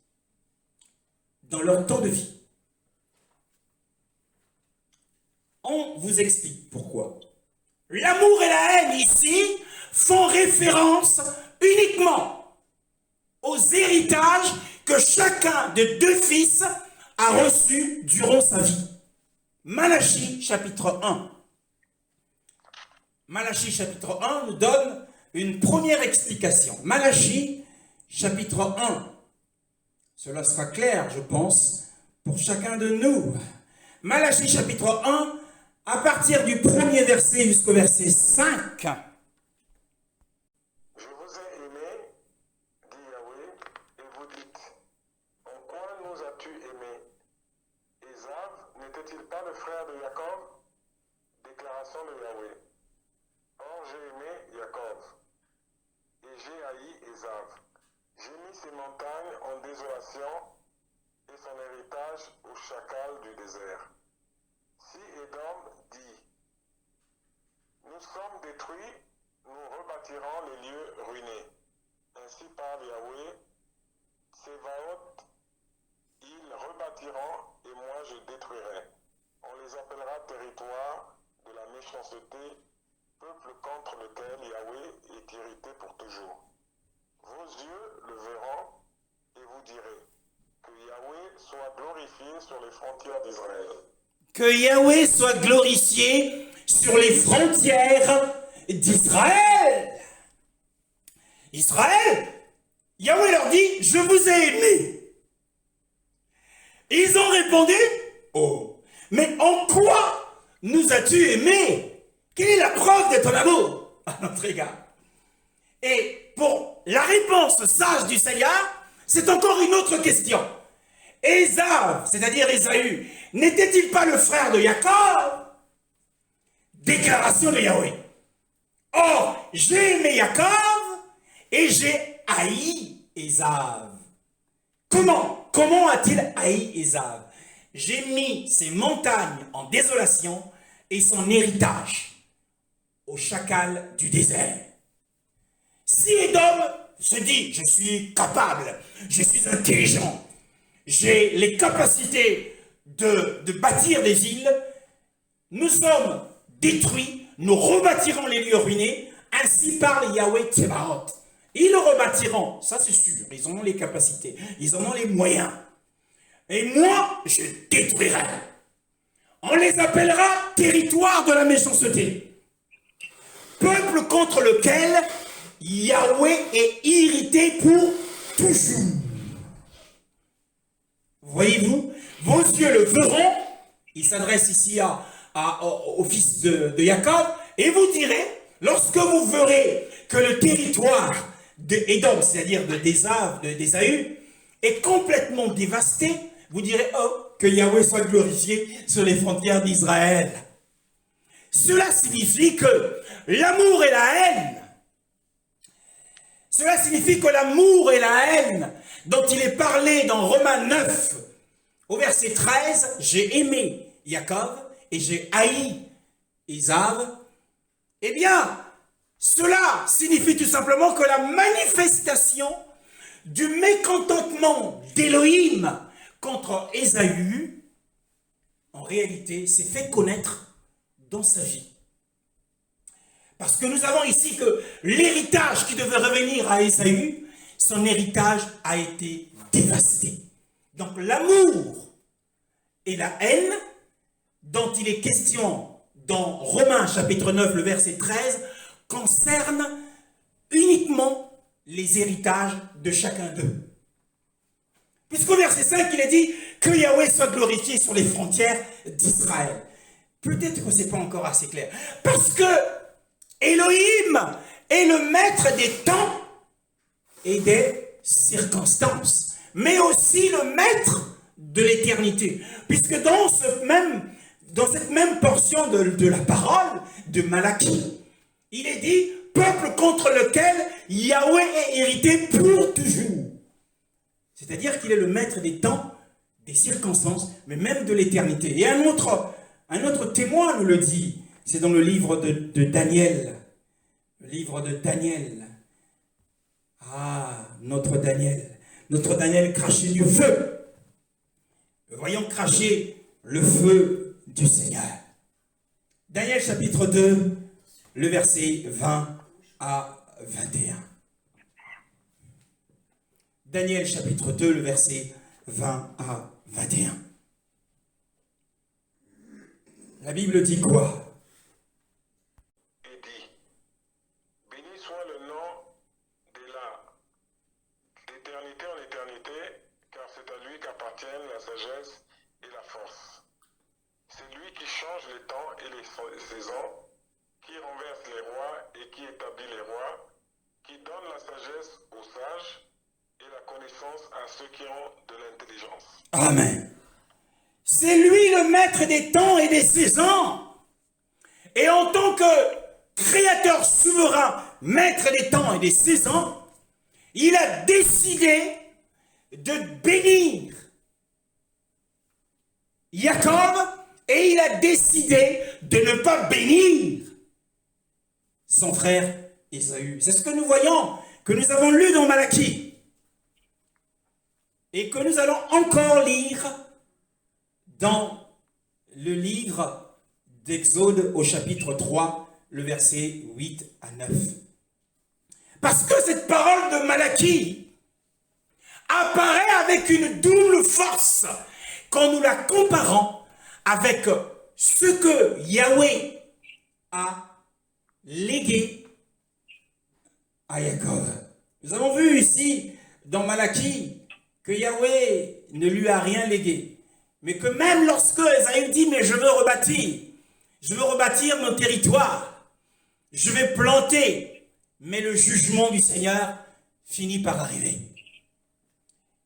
dans leur temps de vie. On vous explique pourquoi. L'amour et la haine ici font référence uniquement aux héritages que chacun des deux fils a reçus durant sa vie. Malachie chapitre 1. Malachie chapitre 1 nous donne une première explication. Malachie chapitre 1. Cela sera clair, je pense, pour chacun de nous. Malachie chapitre 1, à partir du premier verset jusqu'au verset 5. Je vous ai aimé, dit Yahweh, et vous dites, en quoi nous as-tu aimés? Ésav n'était-il pas le frère de Jacob? Déclaration de Yahweh. Or j'ai aimé Jacob, et j'ai haï Ésav. J'ai mis ses montagnes en désolation, et son héritage au chacal du désert. Si Édom dit, nous sommes détruits, nous rebâtirons les lieux ruinés. Ainsi parle Yahweh, Tsevaot, ils rebâtiront et moi je détruirai. On les appellera territoire de la méchanceté, peuple contre lequel Yahweh est irrité pour toujours. Vos yeux le verront et vous direz, que Yahweh soit glorifié sur les frontières d'Israël. Que Yahweh soit glorifié sur les frontières d'Israël. Israël, Yahweh leur dit, je vous ai aimés. Ils ont répondu, oh, mais en quoi nous as-tu aimés? Quelle est la preuve de ton amour à notre égard? Et pour la réponse sage du Seigneur, c'est encore une autre question. Ésav, c'est-à-dire Ésaü, n'était-il pas le frère de Jacob? Déclaration de Yahweh. Or, j'ai aimé Jacob et j'ai haï Ésav. Comment a-t-il haï Ésav? J'ai mis ses montagnes en désolation et son héritage au chacal du désert. Si Édom se dit, je suis capable, je suis intelligent, j'ai les capacités de bâtir des villes, nous sommes détruits, nous rebâtirons les lieux ruinés, ainsi parle Yahweh Tsebaot. Ils le rebâtiront, ça c'est sûr, ils en ont les capacités, ils en ont les moyens. Et moi, je détruirai. On les appellera territoire de la méchanceté. Peuple contre lequel Yahweh est irrité pour toujours. Voyez-vous, vos yeux le verront. Il s'adresse ici au fils de Jacob. Et vous direz, lorsque vous verrez que le territoire d'Édom, c'est-à-dire d'Ésaü, est complètement dévasté, vous direz, oh, que Yahweh soit glorifié sur les frontières d'Israël. Cela signifie que l'amour et la haine, cela signifie que l'amour et la haine dont il est parlé dans Romains 9, au verset 13, j'ai aimé Jacob et j'ai haï Ésav, eh bien, cela signifie tout simplement que la manifestation du mécontentement d'Élohim contre Ésaü, en réalité, s'est fait connaître dans sa vie. Parce que nous avons ici que l'héritage qui devait revenir à Ésaü, son héritage a été dévasté. Donc l'amour et la haine dont il est question dans Romains chapitre 9, le verset 13, concernent uniquement les héritages de chacun d'eux. Puisqu'au verset 5, il est dit que Yahweh soit glorifié sur les frontières d'Israël. Peut-être que ce n'est pas encore assez clair. Parce que Elohim est le maître des temps et des circonstances, mais aussi le maître de l'éternité. Puisque dans cette même portion de la parole de Malachie, il est dit « peuple contre lequel Yahweh est hérité pour toujours ». C'est-à-dire qu'il est le maître des temps, des circonstances, mais même de l'éternité. Et un autre témoin nous le dit, c'est dans le livre de Daniel. Le livre de Daniel. Ah, notre Daniel crachait du feu. Voyons cracher le feu du Seigneur. Daniel chapitre 2, le verset 20 à 21. Daniel chapitre 2, le verset 20 à 21. La Bible dit quoi? Et dit, béni soit le nom d'éternité en éternité, car c'est à lui qu'appartiennent la sagesse et la force. C'est lui qui change les temps et les saisons, qui renverse les rois et qui établit les rois, qui donne la sagesse aux sages et la connaissance à ceux qui ont de l'intelligence. Amen. C'est lui le maître des temps et des saisons. Et en tant que créateur souverain, maître des temps et des saisons, il a décidé de bénir Jacob et il a décidé de ne pas bénir son frère Ésaü. C'est ce que nous voyons, que nous avons lu dans Malachie et que nous allons encore lire dans le livre d'Exode au chapitre 3, le verset 8 à 9. Parce que cette parole de Malachie apparaît avec une double force quand nous la comparons avec ce que Yahweh a légué à Jacob. Nous avons vu ici dans Malachie que Yahweh ne lui a rien légué, mais que même lorsque Ésaü dit « mais je veux rebâtir mon territoire, je vais planter », mais le jugement du Seigneur finit par arriver.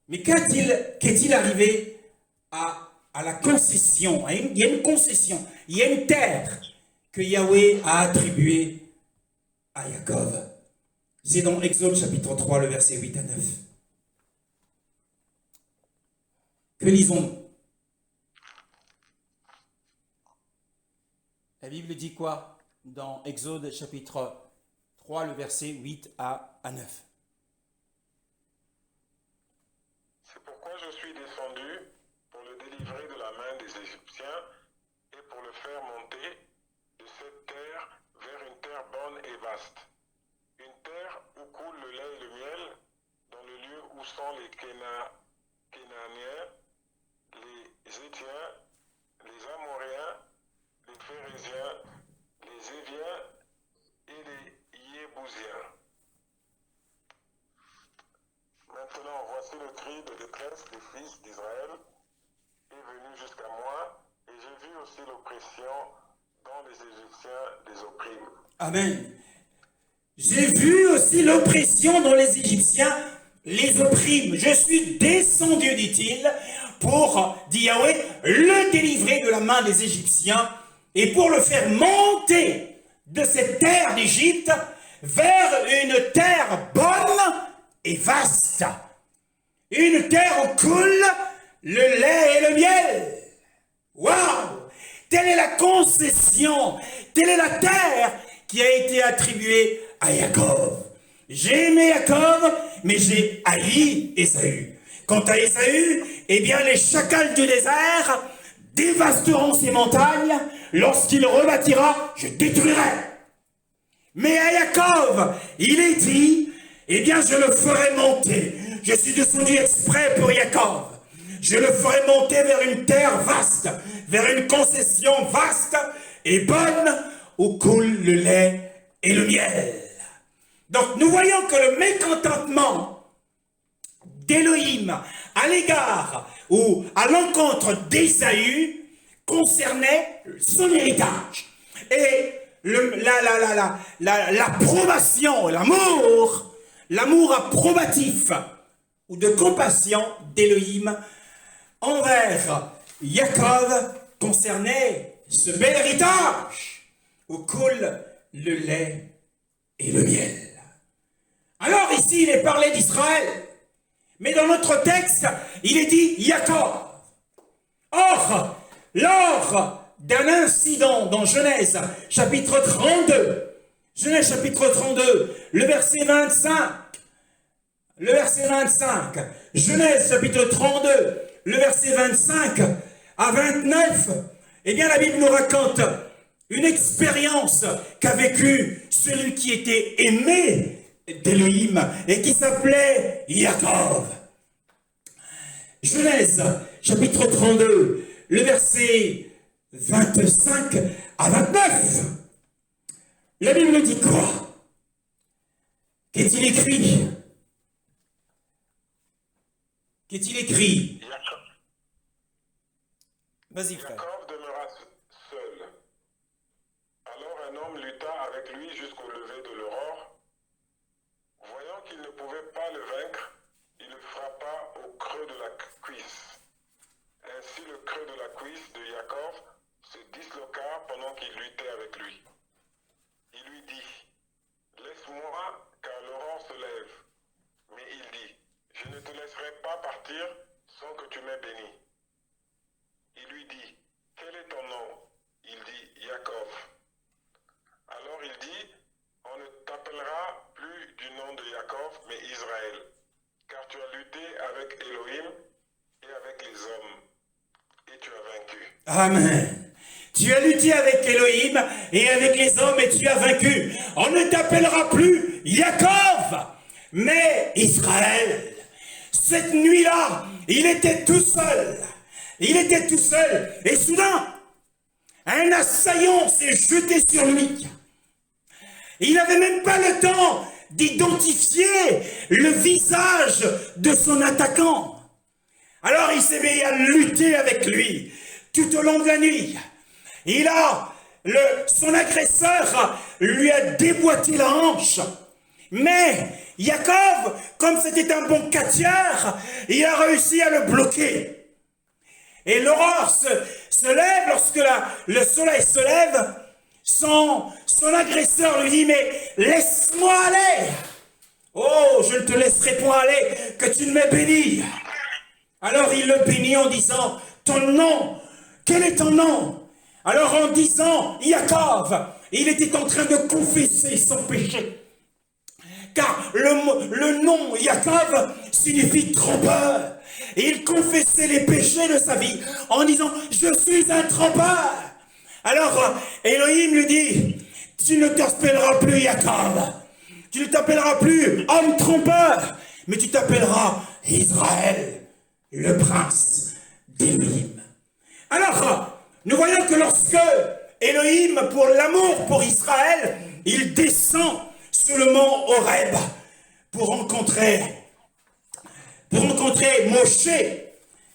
Mais qu'est-il arrivé à la concession? Il y a une concession, il y a une terre que Yahweh a attribuée à Jacob. C'est dans Exode chapitre 3, le verset 8 à 9. Que lisons-nous? La Bible dit quoi dans Exode chapitre 3, le verset 8 à 9. C'est pourquoi je suis descendu pour le délivrer de la main des Égyptiens et pour le faire monter de cette terre vers une terre bonne et vaste. Une terre où coule le lait et le miel, dans le lieu où sont les Kénaaniens, les Héthiens, les Amoréens, les Phérésiens, les Éviens et les Yébousiens. Maintenant, voici le cri de détresse des fils d'Israël est venu jusqu'à moi, et j'ai vu aussi l'oppression dont les Égyptiens les oppriment. Amen. J'ai vu aussi l'oppression dont les Égyptiens les oppriment. Je suis descendu, dit-il, pour, dit Yahweh, le délivrer de la main des Égyptiens et pour le faire monter de cette terre d'Égypte vers une terre bonne et vaste. Une terre où coule le lait et le miel. Waouh! Telle est la concession, telle est la terre qui a été attribuée à Jacob. J'ai aimé Jacob, mais j'ai haï Ésaü. Quant à Ésaü, eh bien les chacals du désert dévasteront ses montagnes. Lorsqu'il rebâtira, je détruirai. Mais à Jacob, il est dit, eh bien je le ferai monter. Je suis descendu exprès pour Jacob. Je le ferai monter vers une terre vaste, vers une concession vaste et bonne où coule le lait et le miel. Donc nous voyons que le mécontentement d'Élohim à l'égard ou à l'encontre d'Ésaü concernait son héritage. Et l'approbation, l'amour approbatif ou de compassion d'Élohim envers Jacob concernait ce bel héritage où coule le lait et le miel. Alors ici, il est parlé d'Israël, mais dans notre texte, il est dit Jacob. Or, lors d'un incident dans Genèse, chapitre 32, le verset 25, Genèse, chapitre 32, le verset 25 à 29, eh bien la Bible nous raconte une expérience qu'a vécue celui qui était aimé d'Élohim et qui s'appelait Jacob. Genèse, chapitre 32, le verset 25 à 29. La Bible dit quoi? Qu'est-il écrit? Qu'est-il écrit? Vas-y, frère. Jacob demeura seul. Alors un homme lutta avec lui jusqu'au lever de l'aurore. Voyant qu'il ne pouvait pas le vaincre, il le frappa au creux de la cuisse. Ainsi le creux de la cuisse de Jacob se disloqua pendant qu'il luttait avec lui. Il lui dit, « Laisse-moi, car l'aurore se lève. » Mais il dit, « Je ne te laisserai pas partir sans que tu m'aies béni. » Il lui dit, « Quel est ton nom ?» Il dit, « Jacob. » Alors il dit, « On ne t'appellera plus du nom de Jacob, mais Israël, car tu as lutté avec Elohim et avec les hommes, et tu as vaincu. » Amen. Tu as lutté avec Elohim et avec les hommes et tu as vaincu. On ne t'appellera plus Jacob, mais Israël. Cette nuit-là, il était tout seul. Et soudain, un assaillant s'est jeté sur lui. Il n'avait même pas le temps d'identifier le visage de son attaquant. Alors il s'est mis à lutter avec lui tout au long de la nuit. Son agresseur lui a déboîté la hanche. Mais Jacob, comme c'était un bon catcheur, il a réussi à le bloquer. Et l'aurore se lève, lorsque le soleil se lève, son agresseur lui dit, mais laisse-moi aller. Oh, je ne te laisserai point aller, que tu ne m'aies béni. Alors il le bénit en disant, ton nom, quel est ton nom? Alors en disant Jacob, il était en train de confesser son péché. Car le nom Jacob signifie trompeur. Et il confessait les péchés de sa vie en disant, je suis un trompeur. Alors Elohim lui dit, tu ne t'appelleras plus Jacob. Tu ne t'appelleras plus homme trompeur, mais tu t'appelleras Israël, le prince d'Élohim. Alors, nous voyons que lorsque Elohim, pour l'amour pour Israël, il descend sur le mont Horeb pour rencontrer Moshe,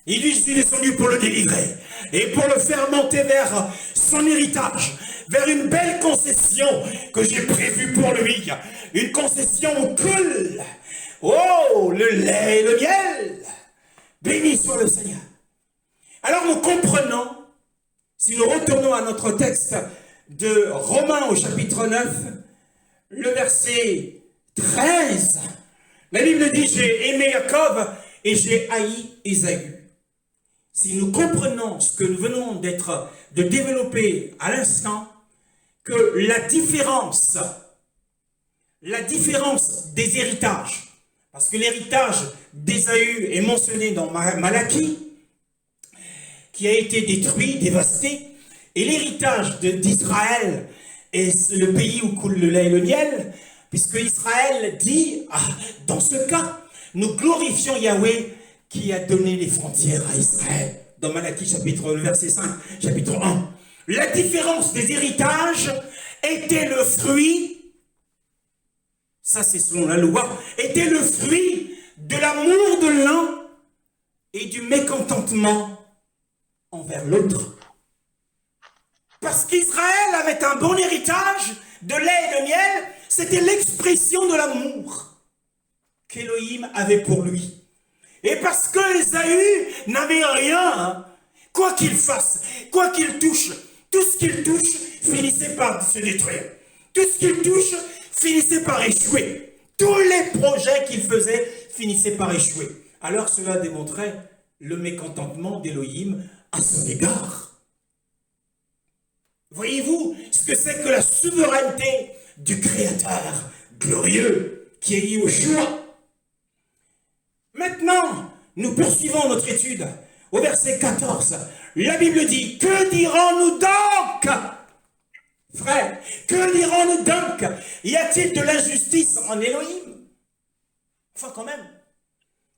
il lui est descendu pour le délivrer et pour le faire monter vers son héritage, vers une belle concession que j'ai prévue pour lui, une concession où coule, oh, le lait et le miel. Béni soit le Seigneur. Alors nous comprenons, si nous retournons à notre texte de Romains au chapitre 9, le verset 13, la Bible dit, j'ai aimé Jacob et j'ai haï Ésaü. Si nous comprenons ce que nous venons de développer à l'instant, que la différence des héritages, parce que l'héritage d'Ésaü est mentionné dans Malachie, qui a été détruit, dévasté, et l'héritage d'Israël est le pays où coule le lait et le miel, puisque Israël dit, dans ce cas, nous glorifions Yahweh qui a donné les frontières à Israël. Dans Malachie verset 5, chapitre 1. La différence des héritages était le fruit, ça c'est selon la loi, était le fruit de l'amour de l'un et du mécontentement envers l'autre. Parce qu'Israël avait un bon héritage de lait et de miel, c'était l'expression de l'amour qu'Élohim avait pour lui. Et parce que Ésaü n'avait rien, quoi qu'il fasse, quoi qu'il touche, tout ce qu'il touche finissait par se détruire. Tout ce qu'il touche finissait par échouer. Tous les projets qu'il faisait finissaient par échouer. Alors cela démontrait le mécontentement d'Élohim à son égard. Voyez-vous ce que c'est que la souveraineté du Créateur glorieux qui est lié au choix. Maintenant, nous poursuivons notre étude. Au verset 14, la Bible dit, que dirons-nous donc? Frère, que dirons-nous donc? Y a-t-il de l'injustice en Élohim? Enfin quand même,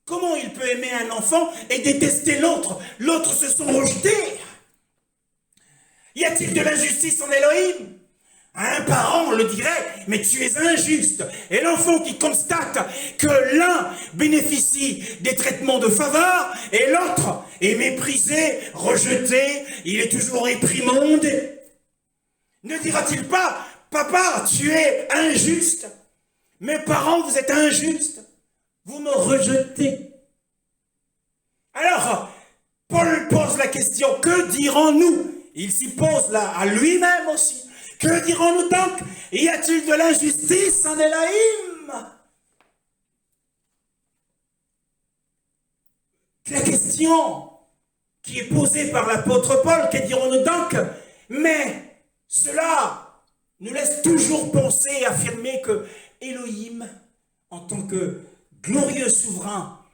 comment il peut aimer un enfant et détester l'autre? L'autre se sont rejetés. Y a-t-il de l'injustice en Élohim? Un parent le dirait, mais tu es injuste. Et l'enfant qui constate que l'un bénéficie des traitements de faveur et l'autre est méprisé, rejeté, il est toujours réprimandé. Ne dira-t-il pas, papa, tu es injuste? Mes parents, vous êtes injustes. Vous me rejetez. Alors, Paul pose la question, que dirons-nous? Il s'y pose là à lui-même aussi. Que dirons-nous donc? Y a-t-il de l'injustice en Élohim? La question qui est posée par l'apôtre Paul, que dirons-nous donc? Mais cela nous laisse toujours penser et affirmer que Élohim, en tant que glorieux souverain,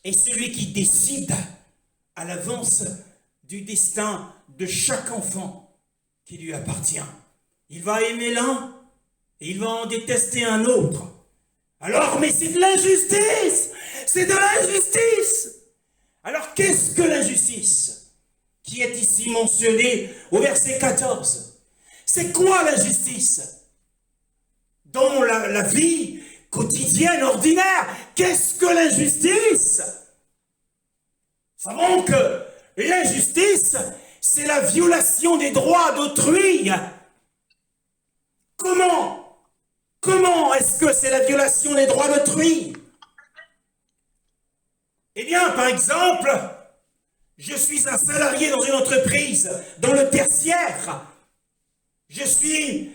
est celui qui décide à l'avance du destin de chaque enfant qui lui appartient. Il va aimer l'un et il va en détester un autre. Alors, mais c'est de l'injustice! C'est de l'injustice! Alors, qu'est-ce que l'injustice qui est ici mentionnée au verset 14? C'est quoi l'injustice? Dans la vie quotidienne, ordinaire, qu'est-ce que l'injustice? Nous savons que l'injustice, c'est la violation des droits d'autrui. Comment est-ce que c'est la violation des droits d'autrui? Eh bien, par exemple, je suis un salarié dans une entreprise, dans le tertiaire. Je suis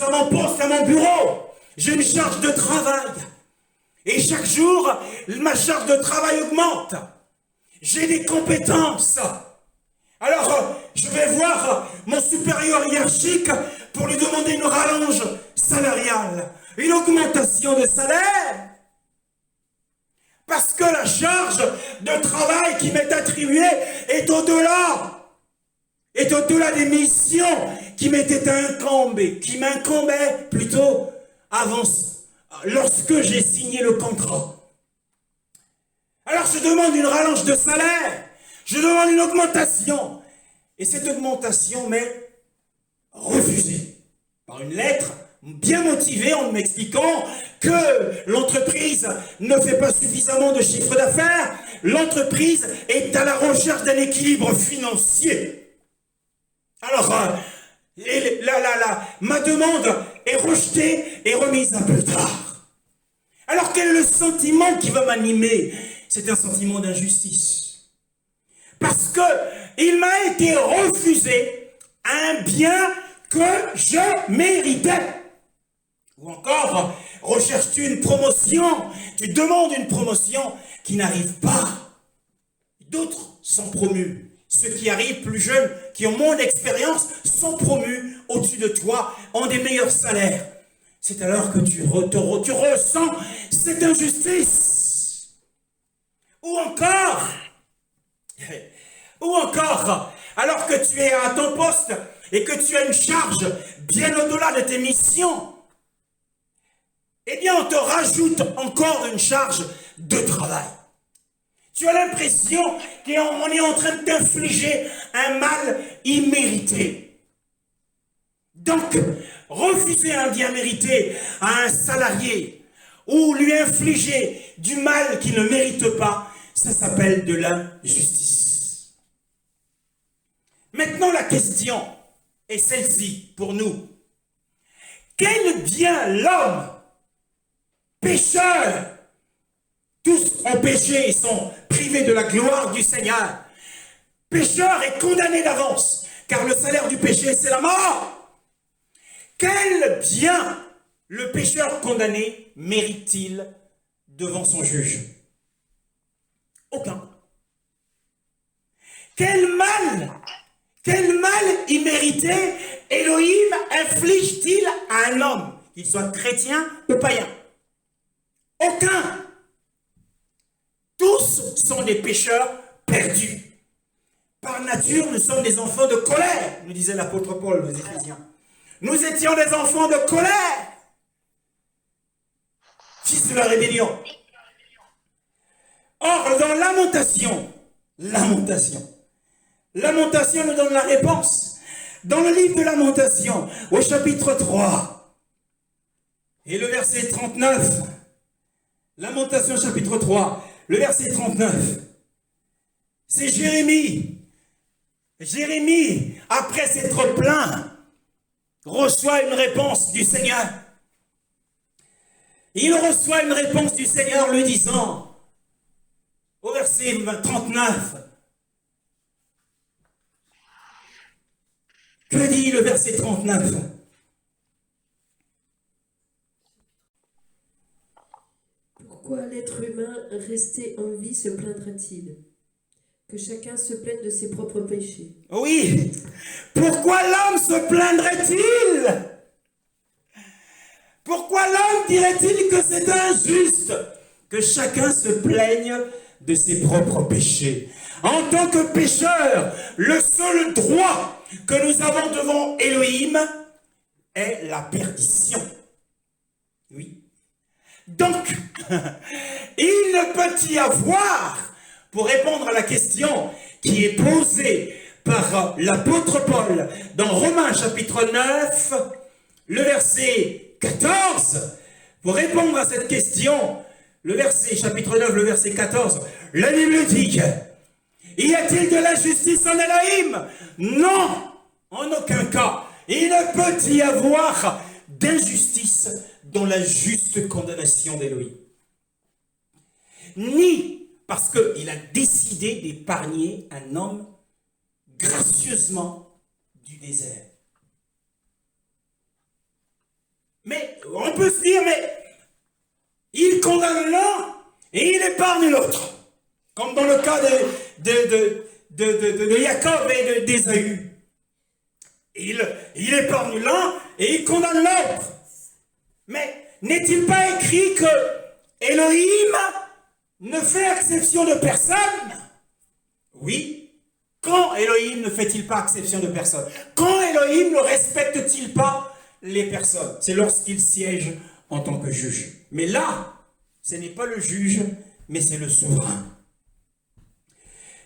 à mon poste, à mon bureau. J'ai une charge de travail. Et chaque jour, ma charge de travail augmente. J'ai des compétences. Alors, je vais voir mon supérieur hiérarchique pour lui demander une rallonge salariale, une augmentation de salaire. Parce que la charge de travail qui m'est attribuée est au-delà des missions qui m'étaient incombées, qui m'incombaient plutôt avant, lorsque j'ai signé le contrat. Alors je demande une rallonge de salaire, je demande une augmentation. Et cette augmentation m'est refusée par une lettre bien motivée en m'expliquant que l'entreprise ne fait pas suffisamment de chiffre d'affaires, l'entreprise est à la recherche d'un équilibre financier. Alors, ma demande est rejetée et remise à plus tard. Alors quel est le sentiment qui va m'animer? C'est un sentiment d'injustice. Parce que il m'a été refusé un bien que je méritais. Ou encore, recherches-tu une promotion? Tu demandes une promotion qui n'arrive pas. D'autres sont promus. Ceux qui arrivent plus jeunes, qui ont moins d'expérience, sont promus au-dessus de toi, ont des meilleurs salaires. C'est alors que tu ressens cette injustice. Ou encore, alors que tu es à ton poste et que tu as une charge bien au-delà de tes missions, eh bien on te rajoute encore une charge de travail. Tu as l'impression qu'on est en train de t'infliger un mal immérité. Donc, refuser un bien mérité à un salarié ou lui infliger du mal qu'il ne mérite pas, Ça s'appelle de l'injustice. Maintenant, la question est celle-ci pour nous. Quel bien l'homme, pécheur, tous ont péché et sont privés de la gloire du Seigneur. Pécheur est condamné d'avance, car le salaire du péché, c'est la mort. Quel bien le pécheur condamné mérite-t-il devant son juge? Aucun. Quel mal immérité Elohim inflige-t-il à un homme, qu'il soit chrétien ou païen? Aucun. Tous sont des pécheurs perdus. Par nature, nous sommes des enfants de colère, nous disait l'apôtre Paul aux Éphésiens. Nous étions des enfants de colère, fils de la rébellion. Or, dans Lamentation nous donne la réponse. Dans le livre de Lamentation, au chapitre 3, et le verset 39, Lamentation chapitre 3, le verset 39, c'est Jérémie. Jérémie, après s'être plaint, reçoit une réponse du Seigneur. Il reçoit une réponse du Seigneur lui disant, au verset 39, que dit le verset 39? Pourquoi l'être humain resté en vie se plaindra-t-il? Que chacun se plaigne de ses propres péchés. Oui. Pourquoi l'homme se plaindrait-il? Pourquoi l'homme dirait-il que c'est injuste que chacun se plaigne de ses propres péchés? En tant que pécheur, le seul droit que nous avons devant Elohim est la perdition. Oui. Donc, il ne peut y avoir, pour répondre à la question qui est posée par l'apôtre Paul dans Romains chapitre 9, le verset 14, pour répondre à cette question, le verset chapitre 9, le verset 14, la Bible dit: y a-t-il de la justice en Elohim? Non, en aucun cas. Il ne peut y avoir d'injustice dans la juste condamnation d'Elohim. Ni parce qu'il a décidé d'épargner un homme gracieusement du désert. Mais on peut se dire, mais il condamne l'un et il épargne l'autre. Comme dans le cas de Jacob et d'Ésaü. Il épargne l'un et il condamne l'autre. Mais n'est-il pas écrit que Elohim ne fait exception de personne? Oui. Quand Elohim ne fait-il pas exception de personne? Quand Elohim ne respecte-t-il pas les personnes? C'est lorsqu'il siège en tant que juge. Mais là, ce n'est pas le juge, mais c'est le souverain.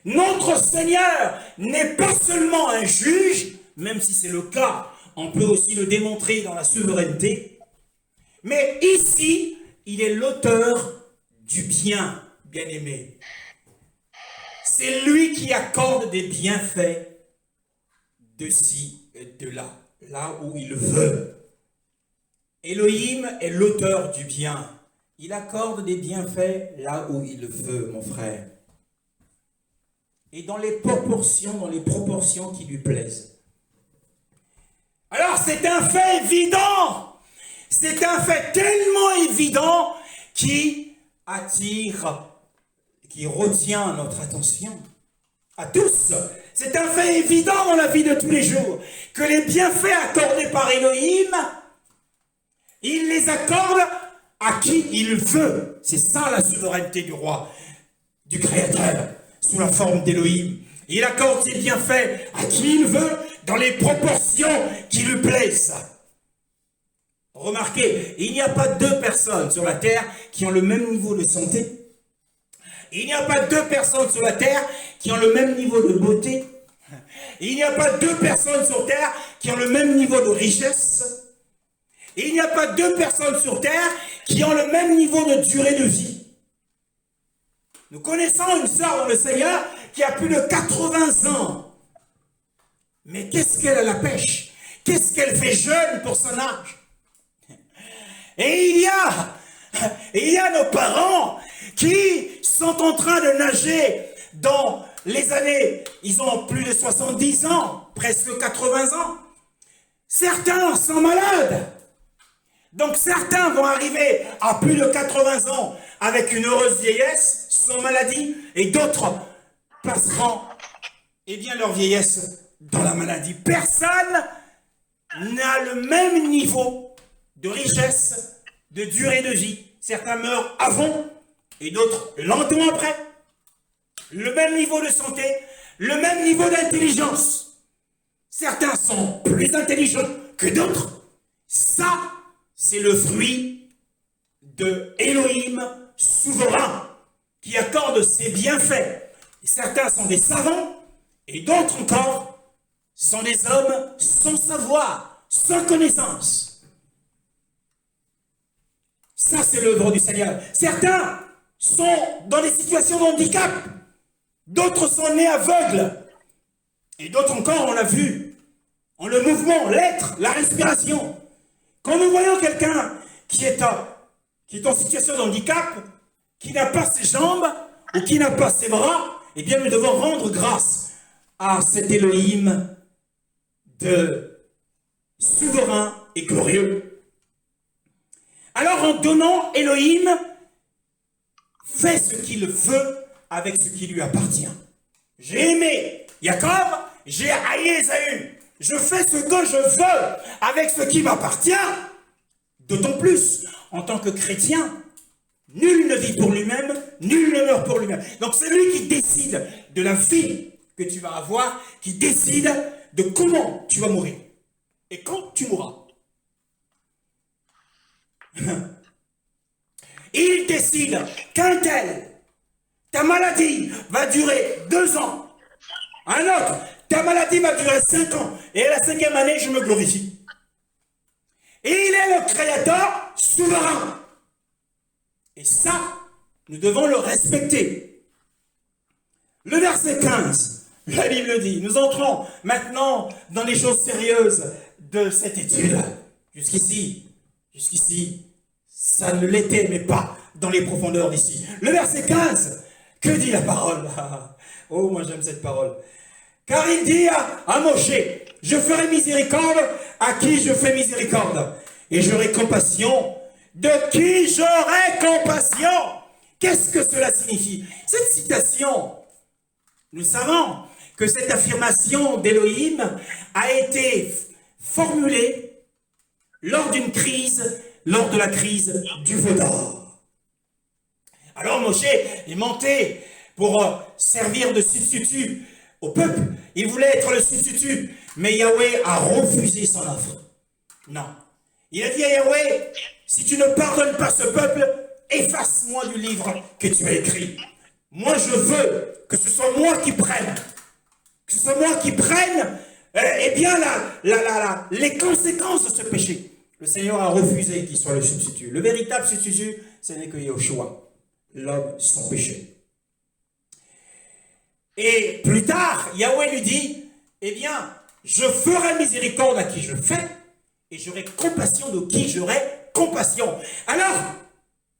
Notre Seigneur n'est pas seulement un juge, même si c'est le cas, on peut aussi le démontrer dans la souveraineté, mais ici, il est l'auteur du bien, bien-aimé. C'est lui qui accorde des bienfaits de ci et de là, là où il veut. Elohim est l'auteur du bien. Il accorde des bienfaits là où il veut, mon frère. Et dans les proportions qui lui plaisent. Alors c'est un fait évident. C'est un fait tellement évident qui attire, qui retient notre attention. À tous. C'est un fait évident dans la vie de tous les jours. Que les bienfaits accordés par Elohim, il les accorde à qui il veut. C'est ça la souveraineté du roi, du Créateur, sous la forme d'Elohim. Il accorde ses bienfaits à qui il veut, dans les proportions qui lui plaisent. Remarquez, il n'y a pas deux personnes sur la terre qui ont le même niveau de santé. Il n'y a pas deux personnes sur la terre qui ont le même niveau de beauté. Il n'y a pas deux personnes sur terre qui ont le même niveau de richesse. Il n'y a pas deux personnes sur terre qui ont le même niveau de durée de vie. Nous connaissons une sœur dans le Seigneur qui a plus de 80 ans. Mais qu'est-ce qu'elle a la pêche? Qu'est-ce qu'elle fait jeune pour son âge? Et il y a nos parents qui sont en train de nager dans les années, ils ont plus de 70 ans, presque 80 ans. Certains sont malades. Donc certains vont arriver à plus de 80 ans avec une heureuse vieillesse, sans maladie, et d'autres passeront leur vieillesse dans la maladie. Personne n'a le même niveau de richesse, de durée de vie. Certains meurent avant et d'autres longtemps après. Le même niveau de santé, le même niveau d'intelligence. Certains sont plus intelligents que d'autres. Ça, c'est le fruit de Elohim souverain qui accorde ses bienfaits. Et certains sont des savants et d'autres encore sont des hommes sans savoir, sans connaissance. Ça, c'est l'œuvre du Seigneur. Certains sont dans des situations de handicap. D'autres sont nés aveugles. Et d'autres encore, on l'a vu, en le mouvement, l'être, la respiration. Quand nous voyons quelqu'un qui est en situation de handicap, qui n'a pas ses jambes ou qui n'a pas ses bras, eh bien nous devons rendre grâce à cet Elohim de souverain et glorieux. Alors en donnant, Elohim fait ce qu'il veut avec ce qui lui appartient. J'ai aimé Jacob, j'ai haï Ésaü. Je fais ce que je veux avec ce qui m'appartient. D'autant plus, en tant que chrétien, nul ne vit pour lui-même, nul ne meurt pour lui-même. Donc c'est lui qui décide de la vie que tu vas avoir, qui décide de comment tu vas mourir et quand tu mourras. Il décide qu'un tel, ta maladie va durer 2 ans. Un autre, ta maladie va durer 5 ans. Et à la 5e année, je me glorifie. Et il est le Créateur souverain. Et ça, nous devons le respecter. Le verset 15, la Bible dit, nous entrons maintenant dans les choses sérieuses de cette étude. Jusqu'ici, ça ne l'était, mais pas dans les profondeurs d'ici. Le verset 15, que dit la parole? Oh, moi j'aime cette parole. Car il dit à Moshe, je ferai miséricorde à qui je fais miséricorde. Et j'aurai compassion de qui j'aurai compassion. Qu'est-ce que cela signifie? Cette citation, nous savons que cette affirmation d'Elohim a été formulée lors d'une crise, lors de la crise du veau d'or. Alors Moshe est monté pour servir de substitut au peuple. Il voulait être le substitut, mais Yahweh a refusé son offre. Non. Il a dit à Yahweh, si tu ne pardonnes pas ce peuple, efface-moi du livre que tu as écrit. Moi, je veux que ce soit moi qui prenne. Que ce soit moi qui prenne, les conséquences de ce péché. Le Seigneur a refusé qu'il soit le substitut. Le véritable substitut, ce n'est que Yahushua, l'homme sans péché. Et plus tard, Yahweh lui dit, eh bien, je ferai miséricorde à qui je fais, et j'aurai compassion de qui j'aurai compassion. Alors,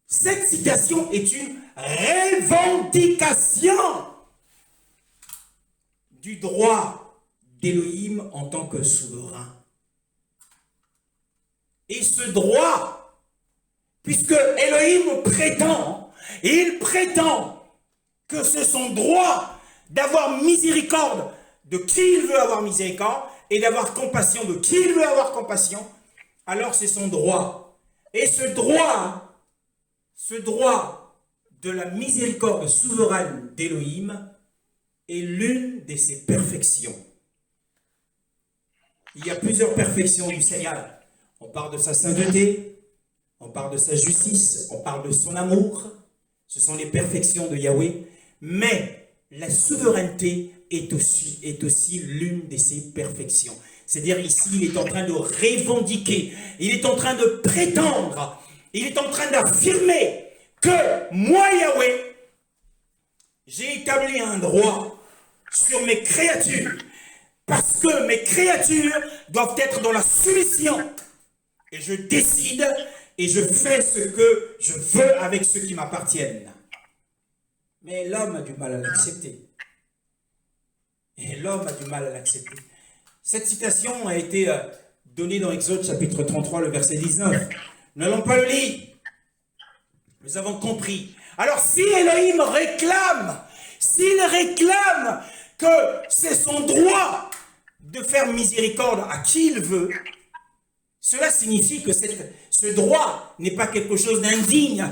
cette citation est une revendication du droit d'Elohim en tant que souverain. Et ce droit, puisque Elohim prétend, et il prétend que c'est son droit d'avoir miséricorde de qui il veut avoir miséricorde et d'avoir compassion de qui il veut avoir compassion, alors c'est son droit. Et ce droit de la miséricorde souveraine d'Elohim est l'une de ses perfections. Il y a plusieurs perfections du Seigneur. On parle de sa sainteté, on parle de sa justice, on parle de son amour. Ce sont les perfections de Yahweh. Mais la souveraineté est aussi l'une de ses perfections. C'est-à-dire ici, il est en train de revendiquer, il est en train de prétendre, il est en train d'affirmer que moi, Yahweh, j'ai établi un droit sur mes créatures, parce que mes créatures doivent être dans la soumission. Et je décide et je fais ce que je veux avec ceux qui m'appartiennent. Mais l'homme a du mal à l'accepter. Et l'homme a du mal à l'accepter. Cette citation a été donnée dans Exode chapitre 33, le verset 19. Nous n'allons pas le lire. Nous avons compris. Alors si Elohim réclame, s'il réclame que c'est son droit de faire miséricorde à qui il veut, cela signifie que ce droit n'est pas quelque chose d'indigne,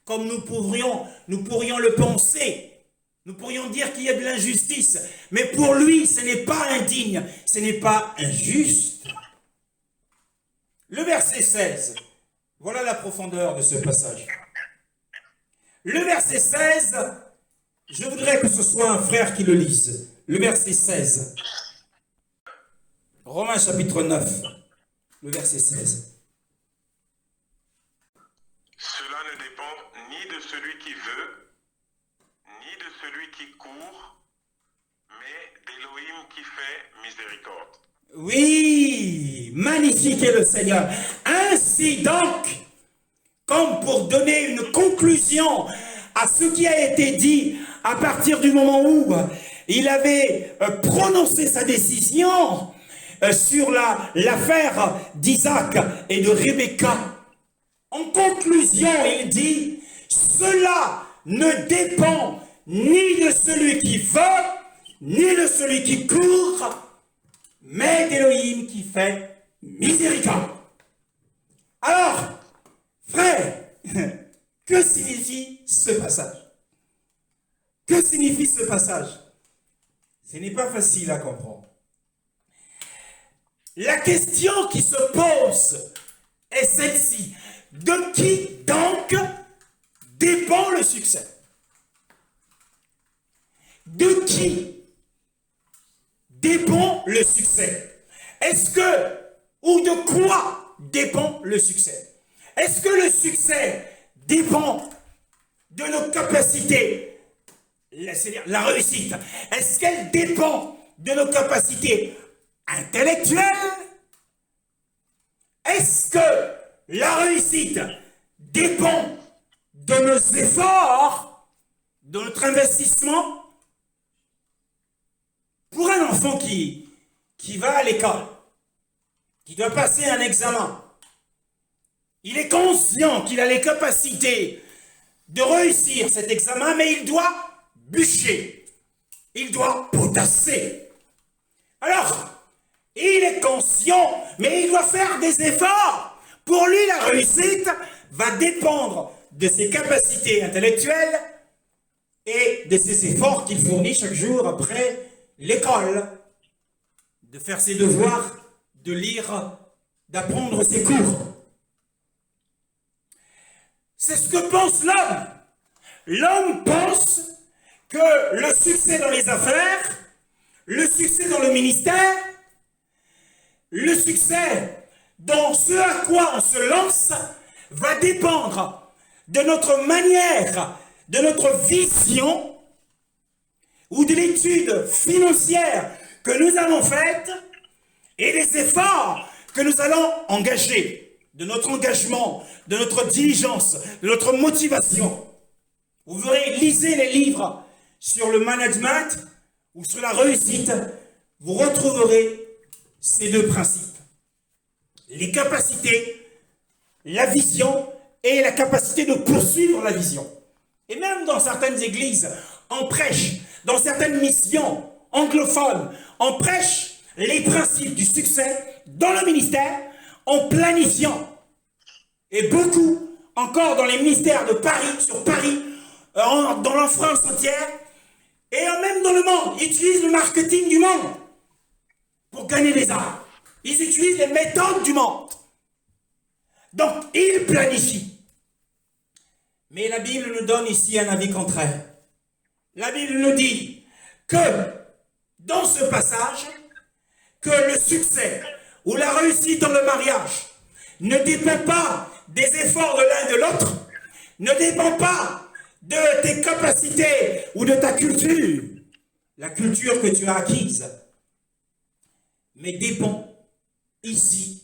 comme nous pourrions le penser. Nous pourrions dire qu'il y a de l'injustice, mais pour lui, ce n'est pas indigne, ce n'est pas injuste. Le verset 16, voilà la profondeur de ce passage. Le verset 16, je voudrais que ce soit un frère qui le lise. Le verset 16. Romains chapitre 9, le verset 16. Cela ne dépend ni de celui qui veut, ni de celui qui court, mais d'Élohim qui fait miséricorde. Oui, magnifique est le Seigneur. Ainsi donc, comme pour donner une conclusion à ce qui a été dit à partir du moment où il avait prononcé sa décision sur l'affaire d'Isaac et de Rebecca. En conclusion, il dit, cela ne dépend ni de celui qui veut, ni de celui qui court, mais d'Élohim qui fait miséricorde. Alors, frère, que signifie ce passage? Que signifie ce passage? Ce n'est pas facile à comprendre. La question qui se pose est celle-ci. De qui donc dépend le succès? De qui dépend le succès? Est-ce que, ou de quoi dépend le succès? Est-ce que le succès dépend de nos capacités, c'est-à-dire la réussite? Est-ce qu'elle dépend de nos capacités intellectuelles? Est-ce que la réussite dépend de nos efforts, de notre investissement? Pour un enfant qui va à l'école, qui doit passer un examen, il est conscient qu'il a les capacités de réussir cet examen, mais il doit bûcher, il doit potasser. Alors, il est conscient, mais il doit faire des efforts. Pour lui, la réussite va dépendre de ses capacités intellectuelles et de ses efforts qu'il fournit chaque jour après l'école, de faire ses devoirs, de lire, d'apprendre ses cours. C'est ce que pense l'homme. L'homme pense que le succès dans les affaires, le succès dans le ministère, le succès dans ce à quoi on se lance va dépendre de notre manière, de notre vision ou de l'étude financière que nous avons faite et des efforts que nous allons engager, de notre engagement, de notre diligence, de notre motivation. Vous verrez, lisez les livres sur le management ou sur la réussite, vous retrouverez ces deux principes. Les capacités, la vision et la capacité de poursuivre la vision. Et même dans certaines églises, on prêche, dans certaines missions anglophones, on prêche les principes du succès dans le ministère en planifiant. Et beaucoup, encore dans les ministères de Paris, sur Paris, dans la France entière, et même dans le monde, ils utilisent le marketing du monde pour gagner des armes. Ils utilisent les méthodes du monde. Donc, ils planifient. Mais la Bible nous donne ici un avis contraire. La Bible nous dit que, dans ce passage, que le succès ou la réussite dans le mariage ne dépend pas des efforts de l'un et de l'autre, ne dépend pas de tes capacités ou de ta culture, la culture que tu as acquise, mais dépend ici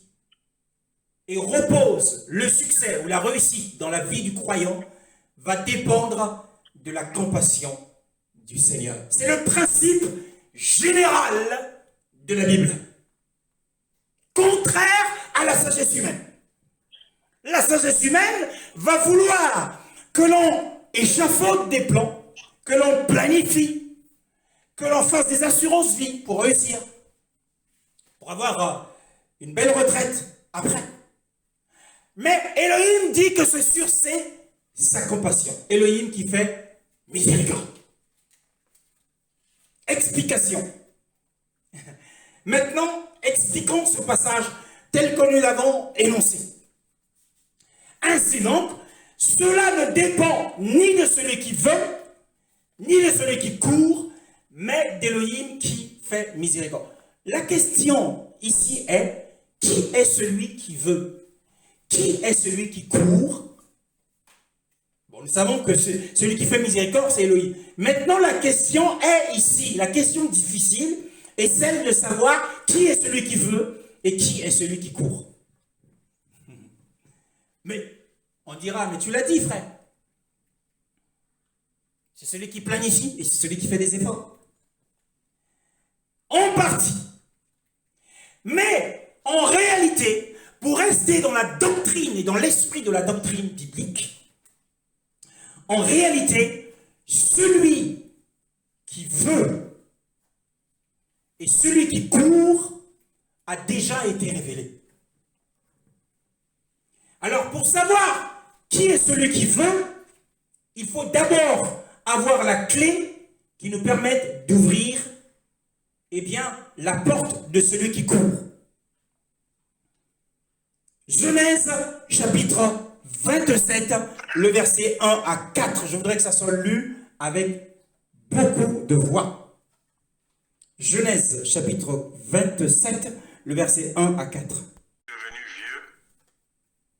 et repose le succès ou la réussite dans la vie du croyant va dépendre de la compassion du Seigneur. C'est le principe général de la Bible. Contraire à la sagesse humaine. La sagesse humaine va vouloir que l'on échafaude des plans, que l'on planifie, que l'on fasse des assurances vie pour réussir, pour avoir une belle retraite après. Mais Elohim dit que c'est sur sa compassion. Elohim qui fait miséricorde. Explication. Maintenant, expliquons ce passage tel que nous l'avons énoncé. Ainsi donc, cela ne dépend ni de celui qui veut, ni de celui qui court, mais d'Elohim qui fait miséricorde. La question ici est, qui est celui qui veut? Qui est celui qui court? Bon, nous savons que celui qui fait miséricorde, c'est Elohim. Maintenant, la question est ici, la question difficile est celle de savoir qui est celui qui veut et qui est celui qui court. Mais on dira, mais tu l'as dit, frère. C'est celui qui planifie et c'est celui qui fait des efforts. En partie. Mais en réalité, pour rester dans la doctrine et dans l'esprit de la doctrine biblique, en réalité, celui qui veut et celui qui court a déjà été révélé. Alors, pour savoir qui est celui qui veut, il faut d'abord avoir la clé qui nous permette d'ouvrir, eh bien, la porte de celui qui court. Genèse, chapitre 27, le verset 1 à 4. Je voudrais que ça soit lu avec beaucoup de voix. Genèse, chapitre 27, le verset 1 à 4. Devenu vieux,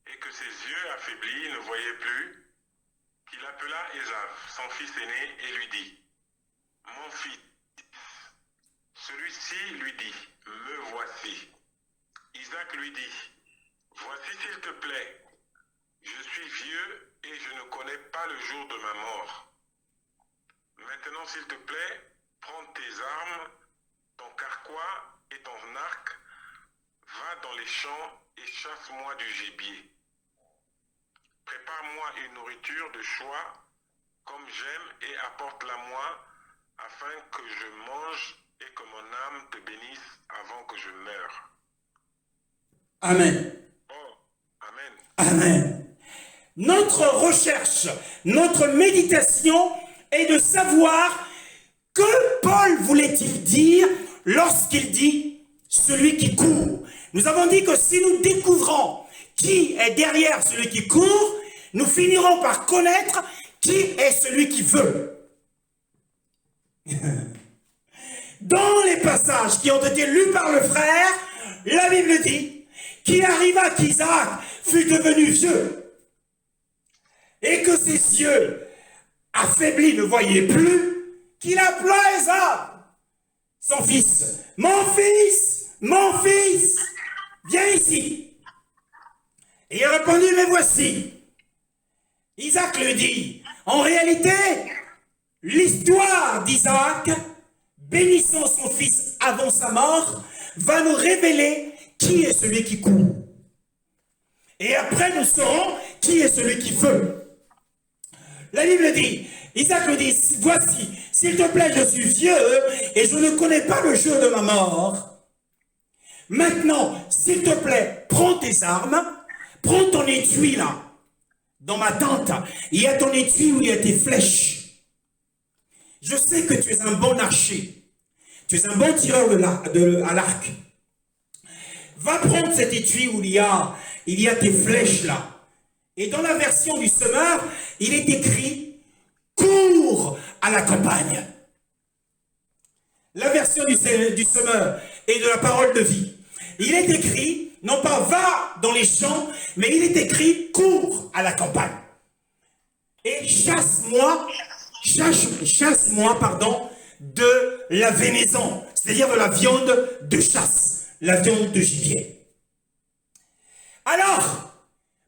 et que ses yeux affaiblis ne voyaient plus, qu'il appela Ésav, son fils aîné, et lui dit, mon fils, celui-ci lui dit, me voici. Isaac lui dit, voici s'il te plaît, je suis vieux et je ne connais pas le jour de ma mort. Maintenant, s'il te plaît, prends tes armes, ton carquois et ton arc, va dans les champs et chasse-moi du gibier. Prépare-moi une nourriture de choix, comme j'aime, et apporte-la-moi, afin que je mange et que mon âme te bénisse avant que je meure. Amen. Oh, amen. Amen. Notre recherche, notre méditation est de savoir que Paul voulait-il dire lorsqu'il dit celui qui court. Nous avons dit que si nous découvrons qui est derrière celui qui court, nous finirons par connaître qui est celui qui veut. Dans les passages qui ont été lus par le frère, la Bible dit qu'il arriva qu'Isaac fut devenu vieux et que ses yeux affaiblis ne voyaient plus, qu'il appela Ésav, son fils. Mon fils, viens ici. Et il répondit, mais voici. Isaac lui dit, en réalité, l'histoire d'Isaac, bénissant son fils avant sa mort, va nous révéler qui est celui qui court. Et après, nous saurons qui est celui qui veut. La Bible dit, Isaac lui dit, voici, s'il te plaît, je suis vieux et je ne connais pas le jour de ma mort. Maintenant, s'il te plaît, prends tes armes, prends ton étui là, dans ma tente. Il y a ton étui où il y a tes flèches. Je sais que tu es un bon archer. Tu es un bon tireur à l'arc. Va prendre cet étui où il y a tes flèches là. Et dans la version du semeur, il est écrit « Cours à la campagne ». La version du semeur et de la parole de vie. Il est écrit, non pas « Va dans les champs », mais il est écrit « Cours à la campagne ». et chasse-moi, pardon, de la vénaison, c'est-à-dire de la viande de chasse, la viande de gibier. Alors,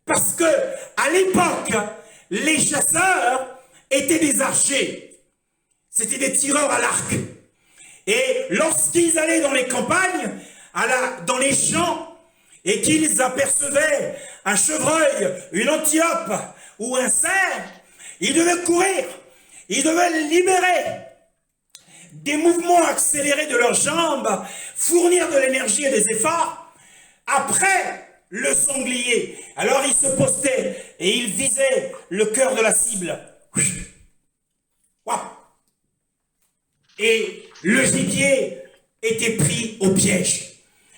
parce que à l'époque, les chasseurs étaient des archers, c'était des tireurs à l'arc. Et lorsqu'ils allaient dans les campagnes, dans les champs, et qu'ils apercevaient un chevreuil, une antilope ou un cerf, ils devaient courir, ils devaient libérer des mouvements accélérés de leurs jambes, fournir de l'énergie et des efforts. Après le sanglier, alors ils se postaient et ils visaient le cœur de la cible. Et le gibier était pris au piège.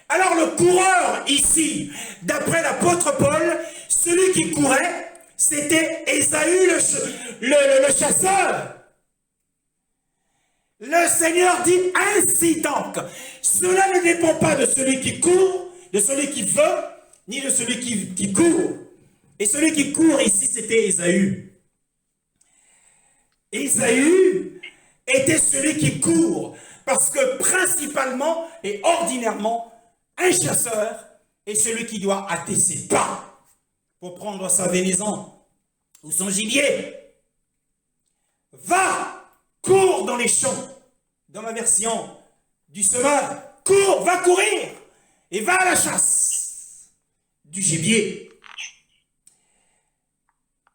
Alors le coureur ici, d'après l'apôtre Paul, celui qui courait, c'était Ésaü le chasseur. Le Seigneur dit ainsi donc, cela ne dépend pas de celui qui court, de celui qui veut, ni de celui qui court. Et celui qui court ici, c'était Ésaü. Ésaü était celui qui court, parce que principalement et ordinairement, un chasseur est celui qui doit hâter ses pas pour prendre sa vénaison ou son gibier. Va, cours dans les champs. Dans ma version du semeur, cours, va courir et va à la chasse du gibier.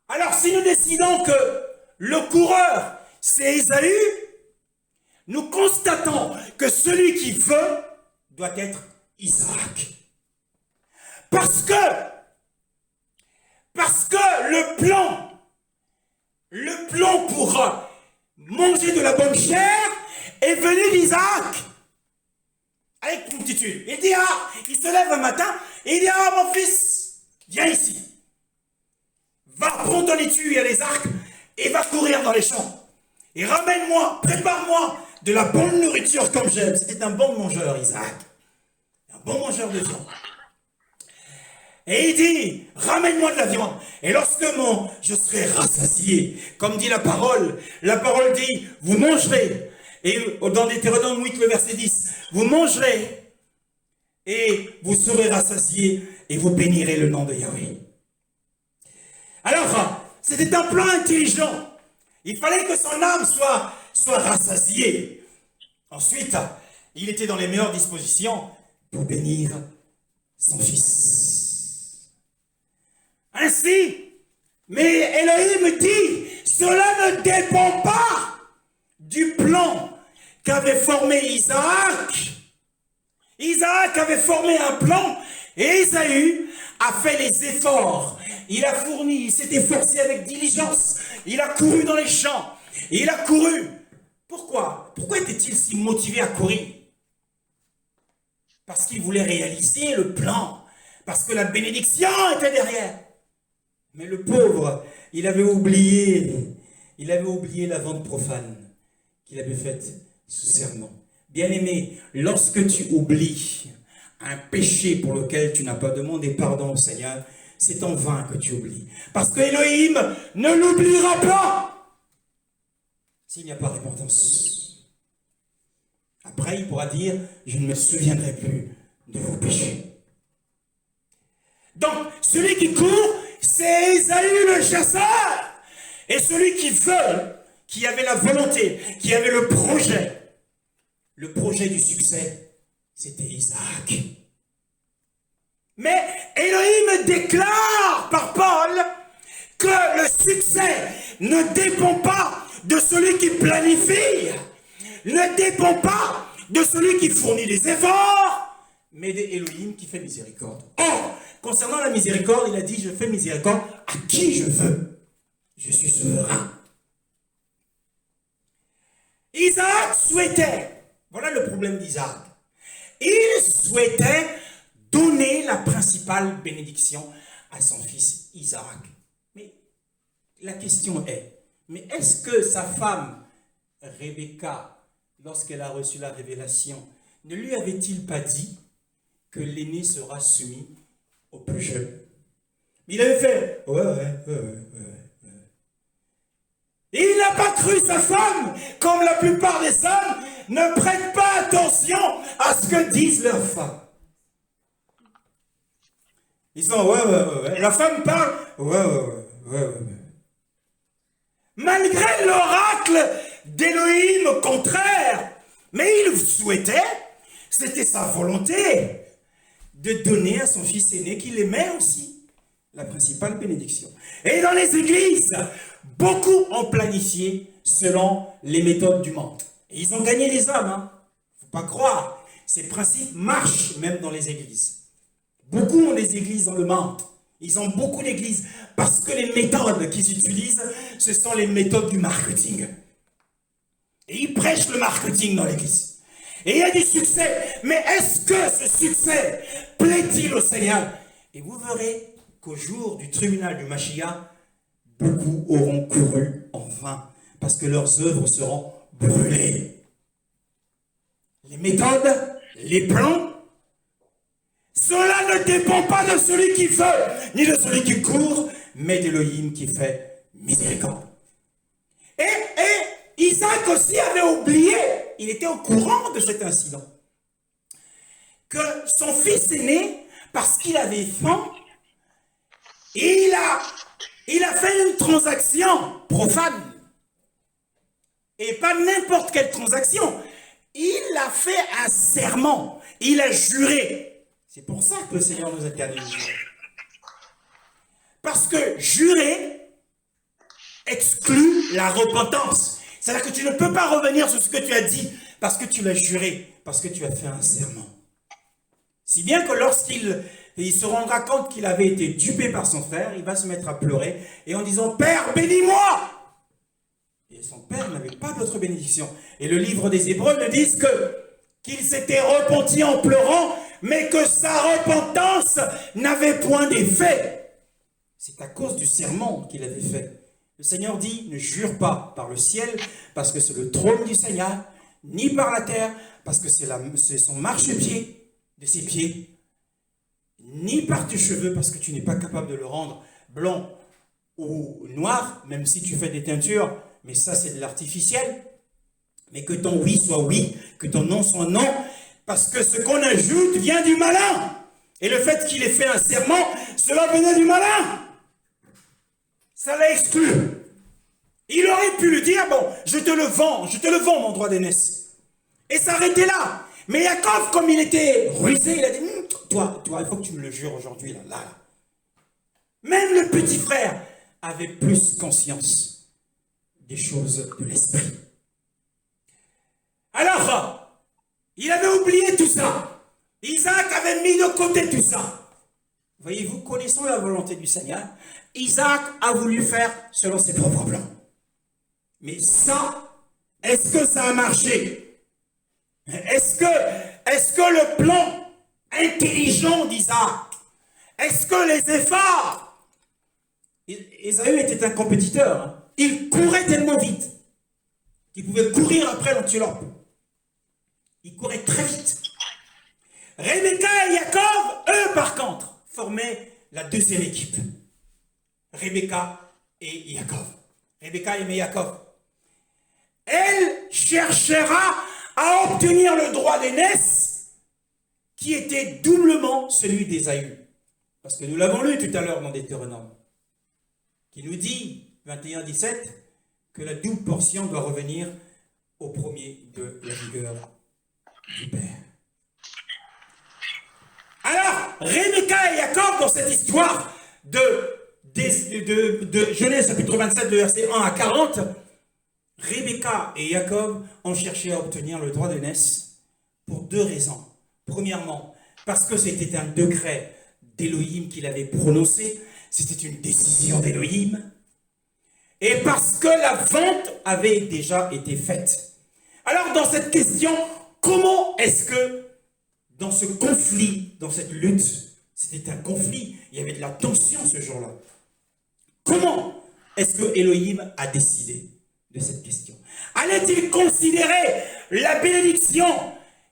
Alors si nous décidons que le coureur c'est Ésaü, nous constatons que celui qui veut doit être Isaac. Parce que le plan pour manger de la bonne chair est venu d'Isaac. Avec promptitude. Il se lève un matin et il dit, mon fils, viens ici. Va prendre ton étui, il y a les arcs, et va courir dans les champs. Et ramène-moi, prépare-moi de la bonne nourriture comme j'aime. C'était un bon mangeur, Isaac. Un bon mangeur de viande. Et il dit, ramène-moi de la viande. Et lorsque je serai rassasié, comme dit la parole dit, vous mangerez. Et dans Deutéronome 8, le verset 10, vous mangerez et vous serez rassasiés et vous bénirez le nom de Yahweh. Alors, c'était un plan intelligent. Il fallait que son âme soit rassasiée. Ensuite, il était dans les meilleures dispositions pour bénir son fils. Ainsi, mais Elohim dit, cela ne dépend pas du plan qu'avait formé Isaac. Isaac avait formé un plan et Ésaü a fait les efforts. Il a fourni, il s'est efforcé avec diligence. Il a couru dans les champs. Il a couru. Pourquoi? Pourquoi était-il si motivé à courir? Parce qu'il voulait réaliser le plan. Parce que la bénédiction était derrière. Mais le pauvre, il avait oublié la vente profane qu'il avait faite sous serment. Bien-aimé, lorsque tu oublies un péché pour lequel tu n'as pas demandé pardon au Seigneur, c'est en vain que tu oublies. Parce que Elohim ne l'oubliera pas s'il n'y a pas repentance. Après, il pourra dire, je ne me souviendrai plus de vos péchés. Donc, celui qui court, c'est Ésaü le chasseur. Et celui qui veut, qui avait la volonté, qui avait le projet du succès, c'était Isaac. Mais Elohim déclare par Paul que le succès ne dépend pas de celui qui planifie, ne dépend pas de celui qui fournit les efforts, mais d'Elohim qui fait miséricorde. Or, concernant la miséricorde, il a dit, je fais miséricorde à qui je veux. Je suis souverain. Isaac souhaitait, voilà le problème d'Isaac, il souhaitait donner la principale bénédiction à son fils Isaac. Mais la question est, mais est-ce que sa femme, Rebecca, lorsqu'elle a reçu la révélation, ne lui avait-il pas dit que l'aîné sera soumis au plus jeune? Il avait fait, ouais. Et il n'a pas cru sa femme, comme la plupart des hommes ne prêtent pas attention à ce que disent leurs femmes. Ils sont, ouais. La femme parle, ouais. Malgré l'oracle d'Élohim contraire, mais il souhaitait, c'était sa volonté, de donner à son fils aîné qu'il aimait aussi la principale bénédiction. Et dans les églises, beaucoup ont planifié selon les méthodes du monde. Et ils ont gagné les hommes, hein. Faut pas croire. Ces principes marchent même dans les églises. Beaucoup ont des églises dans le monde. Ils ont beaucoup d'églises parce que les méthodes qu'ils utilisent, ce sont les méthodes du marketing. Et ils prêchent le marketing dans l'église. Et il y a du succès. Mais est-ce que ce succès plaît-il au Seigneur? Et vous verrez qu'au jour du tribunal du Mashiach, beaucoup auront couru en vain parce que leurs œuvres seront brûlées. Les méthodes, les plans, cela ne dépend pas de celui qui veut, ni de celui qui court, mais d'Élohim qui fait miséricorde. Et Isaac aussi avait oublié, il était au courant de cet incident, que son fils aîné, parce qu'il avait faim, il a fait une transaction profane. Et pas n'importe quelle transaction. Il a fait un serment. Il a juré. C'est pour ça que le Seigneur nous a interdit de jurer. Parce que jurer exclut la repentance. C'est-à-dire que tu ne peux pas revenir sur ce que tu as dit parce que tu l'as juré, parce que tu as fait un serment. Si bien que lorsqu'il se rendra compte qu'il avait été dupé par son frère, il va se mettre à pleurer et en disant « Père, bénis-moi » Et son père n'avait pas d'autre bénédiction. Et le livre des Hébreux nous dit qu'il s'était repenti en pleurant, mais que sa repentance n'avait point d'effet. C'est à cause du serment qu'il avait fait. Le Seigneur dit, ne jure pas par le ciel, parce que c'est le trône du Seigneur, ni par la terre, parce que c'est son marchepied de ses pieds, ni par tes cheveux, parce que tu n'es pas capable de le rendre blanc ou noir, même si tu fais des teintures, mais ça c'est de l'artificiel. Mais que ton oui soit oui, que ton non soit non, parce que ce qu'on ajoute vient du malin. Et le fait qu'il ait fait un serment, cela venait du malin. Ça l'a exclu. Il aurait pu lui dire, bon, je te le vends mon droit d'aînesse. Et s'arrêter là. Mais Yaakov, comme il était rusé, il a dit, toi, il faut que tu me le jures aujourd'hui, là. Même le petit frère avait plus conscience des choses de l'esprit. Alors, il avait oublié tout ça. Isaac avait mis de côté tout ça. Voyez-vous, connaissant la volonté du Seigneur, Isaac a voulu faire selon ses propres plans. Mais ça, est-ce que ça a marché? Est-ce que le plan intelligent d'Isaac, est-ce que les efforts... Ésaü était un compétiteur. Hein. Il courait tellement vite qu'il pouvait courir après l'antilope. Il courait très vite. Rebecca et Yaakov, eux, par contre, formaient la deuxième équipe. Rebecca et Yaakov. Rebecca aimait Yaakov. Elle cherchera à obtenir le droit d'aînesse qui était doublement celui d'Ésaü. Parce que nous l'avons lu tout à l'heure dans Deutéronome, qui nous dit, 21-17, que la double portion doit revenir au premier de la vigueur du Père. Alors, Rebecca et Yaakov, dans cette histoire de Genèse chapitre 27, de versets 1 à 40, Rebecca et Yaakov ont cherché à obtenir le droit d'aînesse pour deux raisons. Premièrement, parce que c'était un décret d'Élohim qu'il avait prononcé, c'était une décision d'Élohim, et parce que la vente avait déjà été faite. Alors, dans cette question, comment est-ce que, dans ce conflit, dans cette lutte, c'était un conflit, il y avait de la tension ce jour-là. Comment est-ce que Élohim a décidé de cette question? Allait-il considérer la bénédiction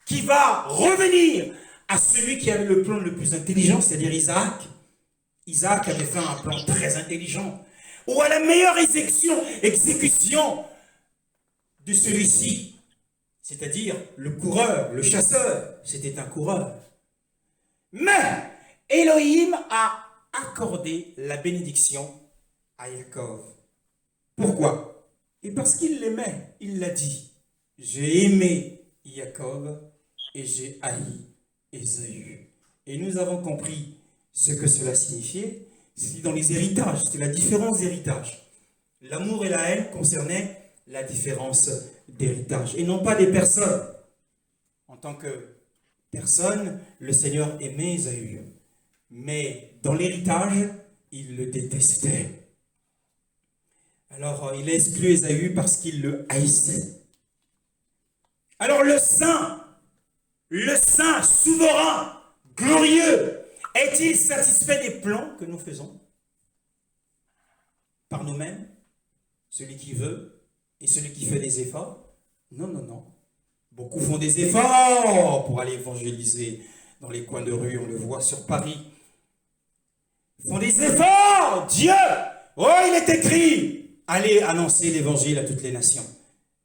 qui va revenir à celui qui avait le plan le plus intelligent, c'est-à-dire Isaac? Isaac avait fait un plan très intelligent. ou à la meilleure exécution de celui-ci, c'est-à-dire le coureur, le chasseur. C'était un coureur. Mais Elohim a accordé la bénédiction à Jacob. Pourquoi? Et parce qu'il l'aimait, il l'a dit. J'ai aimé Jacob et j'ai haï Ésaü. Et nous avons compris ce que cela signifiait. C'est dans les héritages, c'est la différence d'héritage. L'amour et la haine concernaient la différence d'héritage et non pas des personnes. En tant que personne, le Seigneur aimait Ésaü. Mais dans l'héritage, il le détestait. Alors, il a exclu Ésaü parce qu'il le haïssait. Alors, le saint, souverain, glorieux, est-il satisfait des plans que nous faisons par nous-mêmes? Celui qui veut et celui qui fait des efforts? Non, non, non. Beaucoup font des efforts pour aller évangéliser dans les coins de rue, on le voit sur Paris. Ils font des efforts! Dieu! Oh, il est écrit! Allez annoncer l'évangile à toutes les nations.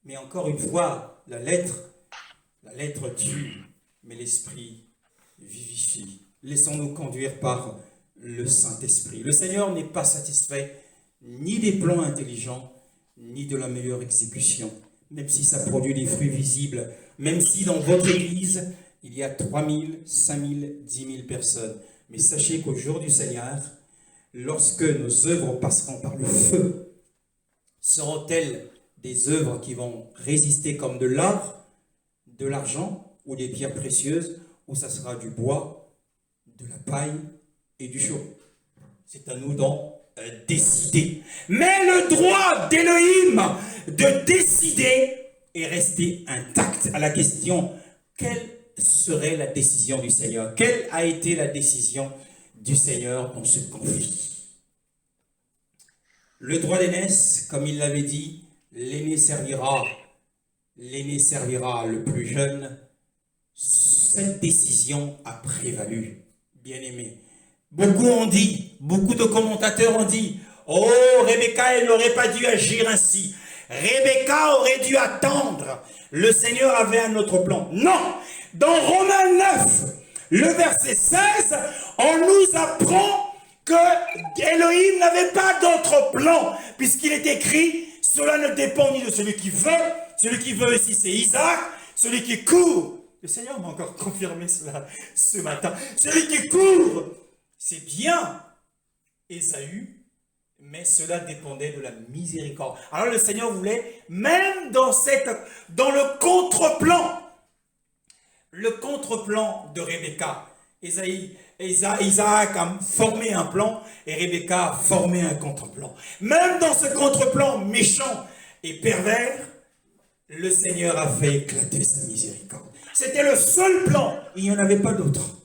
Mais encore une fois, la lettre tue, mais l'esprit vivifie. Laissons-nous conduire par le Saint-Esprit. Le Seigneur n'est pas satisfait ni des plans intelligents, ni de la meilleure exécution, même si ça produit des fruits visibles, même si dans votre église, il y a 3 000, 5 000, 10 000 personnes. Mais sachez qu'au jour du Seigneur, lorsque nos œuvres passeront par le feu, seront-elles des œuvres qui vont résister comme de l'or, de l'argent ou des pierres précieuses, ou ça sera du bois, de la paille et du chaux? C'est à nous d'en décider. Mais le droit d'Élohim de décider est resté intact à la question: quelle serait la décision du Seigneur? Quelle a été la décision du Seigneur dans ce conflit? Le droit d'aînesse, comme il l'avait dit, l'aîné servira le plus jeune. Cette décision a prévalu, bien-aimés. Beaucoup de commentateurs ont dit: oh, Rebecca, elle n'aurait pas dû agir ainsi. Rebecca aurait dû attendre. Le Seigneur avait un autre plan. Non! Dans Romains 9, le verset 16, on nous apprend que Elohim n'avait pas d'autre plan, puisqu'il est écrit: cela ne dépend ni de celui qui veut ici c'est Isaac, celui qui court. Le Seigneur m'a encore confirmé cela ce matin. Celui qui court, c'est bien Ésaü, mais cela dépendait de la miséricorde. Alors le Seigneur voulait, même dans le contre-plan de Rebecca, Isaac a formé un plan et Rebecca a formé un contre-plan. Même dans ce contre-plan méchant et pervers, le Seigneur a fait éclater sa miséricorde. C'était le seul plan, il n'y en avait pas d'autre.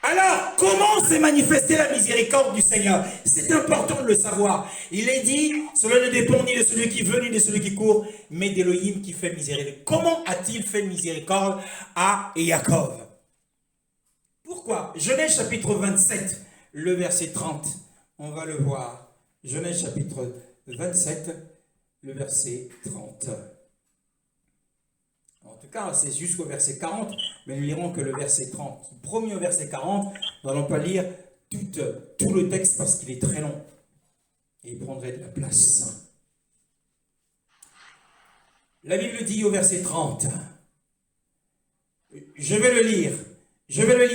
Alors, comment s'est manifestée la miséricorde du Seigneur? C'est important de le savoir. Il est dit: cela ne dépend ni de celui qui veut, ni de celui qui court, mais d'Élohim qui fait miséricorde. Comment a-t-il fait miséricorde à Jacob? Pourquoi? Genèse chapitre 27, le verset 30. On va le voir. Genèse chapitre 27, le verset 30. En tout cas, c'est jusqu'au verset 40, mais nous lirons que le verset 30. Premier au verset 40, nous n'allons pas lire tout le texte parce qu'il est très long. Et il prendrait de la place. La Bible dit au verset 30. Je vais le lire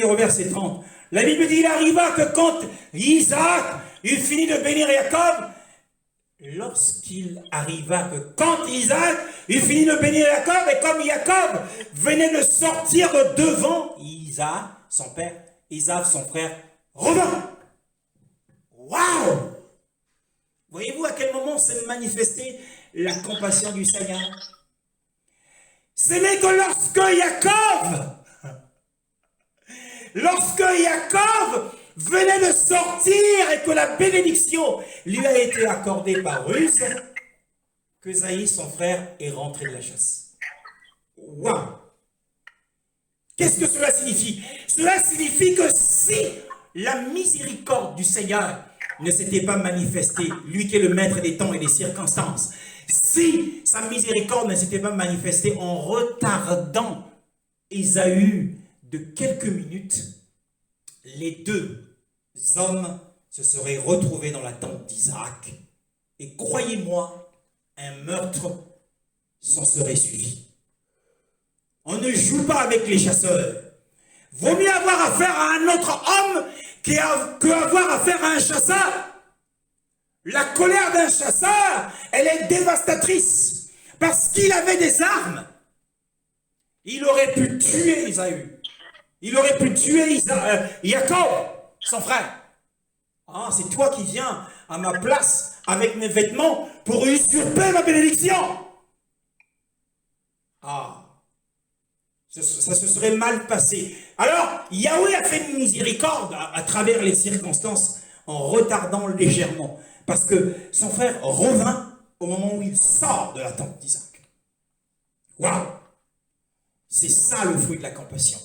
au verset 30. La Bible dit: il arriva que quand Isaac eut fini de bénir Jacob, il finit de bénir Jacob, et comme Jacob venait de sortir de devant Isaac, son père, Isaac, son frère, revint. Waouh! Voyez-vous à quel moment s'est manifestée la compassion du Seigneur? Ce n'est que lorsque Jacob venait de sortir et que la bénédiction lui a été accordée par ruse, que Zaï, son frère, est rentré de la chasse. Waouh! Qu'est-ce que cela signifie? Cela signifie que si la miséricorde du Seigneur ne s'était pas manifesté, lui qui est le maître des temps et des circonstances, si sa miséricorde ne s'était pas manifestée en retardant Ésaü de quelques minutes, les deux hommes se seraient retrouvés dans la tente d'Isaac. Et croyez-moi, un meurtre s'en serait suivi. On ne joue pas avec les chasseurs. Vaut mieux avoir affaire à un autre homme qu'avoir affaire à un chasseur. La colère d'un chasseur, elle est dévastatrice. Parce qu'il avait des armes. Il aurait pu tuer Ésaü. Il aurait pu tuer Jacob, son frère. Ah, c'est toi qui viens à ma place avec mes vêtements pour usurper ma bénédiction. Ah, ça se serait mal passé. Alors, Yahweh a fait une miséricorde à travers les circonstances en retardant légèrement. Parce que son frère revint au moment où il sort de la tente d'Isaac. Waouh! C'est ça le fruit de la compassion.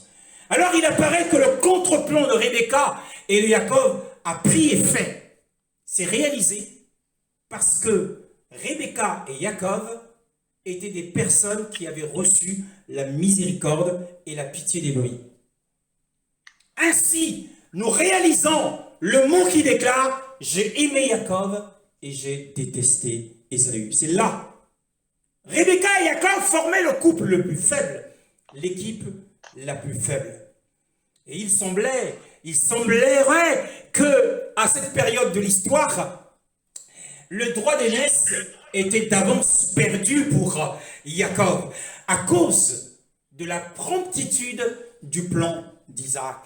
Alors il apparaît que le contre-plan de Rebecca et de Jacob a pris effet. C'est réalisé parce que Rebecca et Jacob étaient des personnes qui avaient reçu la miséricorde et la pitié d'Élohim. Ainsi, nous réalisons le mot qui déclare « J'ai aimé Jacob et j'ai détesté Ésaü ». C'est là. Rebecca et Jacob formaient le couple le plus faible, l'équipe la plus faible. Et il semblerait que, à cette période de l'histoire, le droit d'aînesse était d'avance perdu pour Jacob à cause de la promptitude du plan d'Isaac.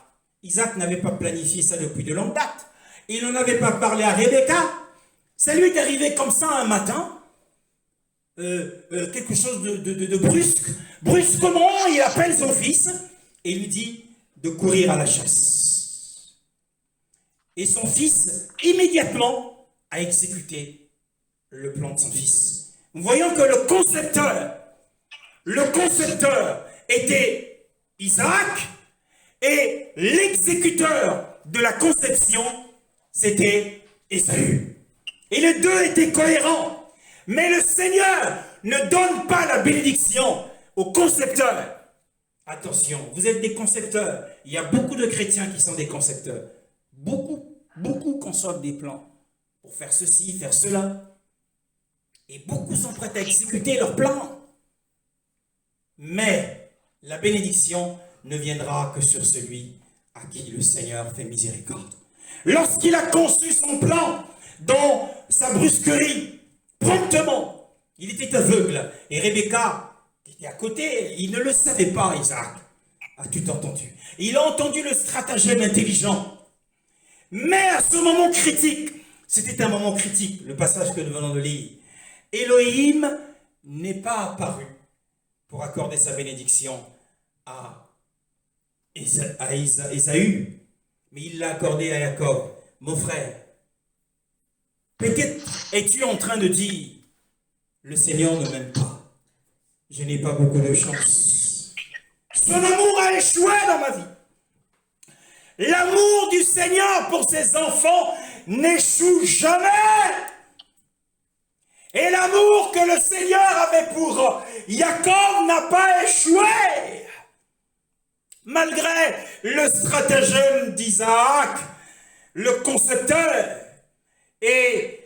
Isaac n'avait pas planifié ça depuis de longue date. Il n'en avait pas parlé à Rebecca. Ça lui est arrivé comme ça un matin. Quelque chose de brusque. Brusquement, il appelle son fils et lui dit de courir à la chasse. Et son fils, immédiatement, a exécuté le plan de son fils. Nous voyons que le concepteur était Isaac et l'exécuteur de la conception, c'était Ésaü. Et les deux étaient cohérents. Mais le Seigneur ne donne pas la bénédiction aux concepteurs. Attention, vous êtes des concepteurs. Il y a beaucoup de chrétiens qui sont des concepteurs. Beaucoup conçoivent des plans pour faire ceci, faire cela. Et beaucoup sont prêts à exécuter leurs plans. Mais la bénédiction ne viendra que sur celui à qui le Seigneur fait miséricorde. Lorsqu'il a conçu son plan dans sa brusquerie, promptement, il était aveugle. Et Rebecca, qui était à côté, il ne le savait pas, Isaac. As-tu entendu? Il a entendu le stratagème intelligent. Mais à ce moment critique, c'était un moment critique, le passage que nous venons de lire. Elohim n'est pas apparu pour accorder sa bénédiction à Ésaü, mais il l'a accordé à Jacob. Mon frère, peut-être es-tu en train de dire, le Seigneur ne m'aime pas, je n'ai pas beaucoup de chance. Son amour a échoué dans ma vie. L'amour du Seigneur pour ses enfants n'échoue jamais. Et l'amour que le Seigneur avait pour Jacob n'a pas échoué. Malgré le stratagème d'Isaac, le concepteur, et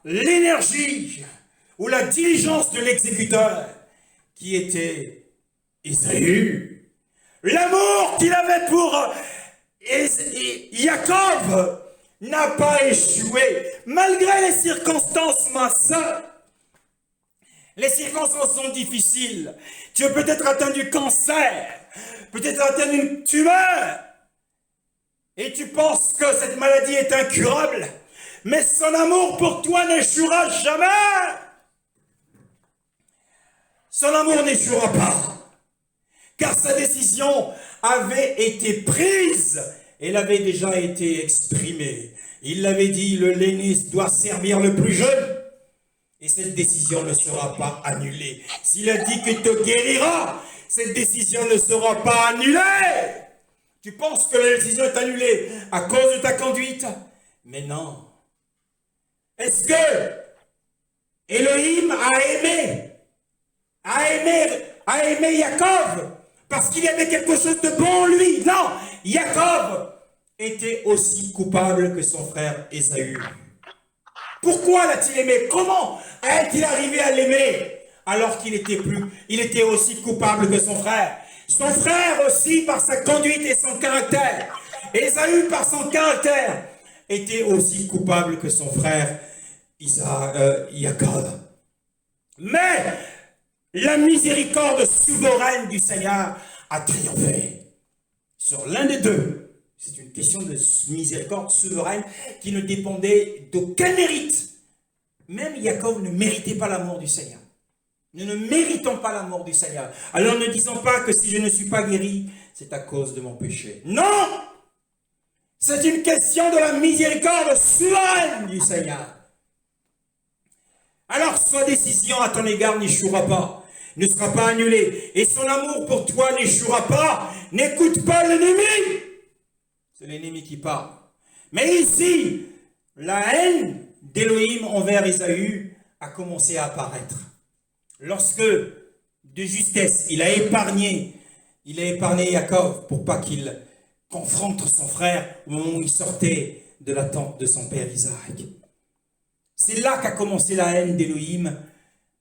l'énergie ou la diligence de l'exécuteur qui était Ésaü. L'amour qu'il avait pour Jacob n'a pas échoué, malgré les circonstances, ma sœur. Les circonstances sont difficiles. Tu as peut-être atteint du cancer, peut-être atteint une tumeur, et tu penses que cette maladie est incurable, mais son amour pour toi n'échouera jamais. Son amour n'échouera pas, car sa décision avait été prise. Elle avait déjà été exprimée. Il l'avait dit, le l'aîné doit servir le plus jeune. Et cette décision ne sera pas annulée. S'il a dit qu'il te guérira, cette décision ne sera pas annulée. Tu penses que la décision est annulée à cause de ta conduite? Mais non. Est-ce que Elohim a aimé Jacob parce qu'il y avait quelque chose de bon en lui? Non, Jacob était aussi coupable que son frère Ésaü. Pourquoi l'a-t-il aimé? Comment est-il arrivé à l'aimer alors qu'il était aussi coupable que son frère? Son frère aussi par sa conduite et son caractère. Ésaü par son caractère était aussi coupable que son frère Jacob. Mais la miséricorde souveraine du Seigneur a triomphé sur l'un des deux. C'est une question de miséricorde souveraine qui ne dépendait d'aucun mérite. Même Jacob ne méritait pas l'amour du Seigneur. Nous ne méritons pas l'amour du Seigneur. Alors ne disons pas que si je ne suis pas guéri, c'est à cause de mon péché. Non! C'est une question de la miséricorde souveraine du Seigneur. Alors sa décision à ton égard n'échouera pas, ne sera pas annulée. Et son amour pour toi n'échouera pas. N'écoute pas l'ennemi. C'est l'ennemi qui parle. Mais ici, la haine d'Élohim envers Ésaü a commencé à apparaître. Lorsque, de justesse, il a épargné Jacob pour pas qu'il confronte son frère au moment où il sortait de la tente de son père Isaac. C'est là qu'a commencé la haine d'Élohim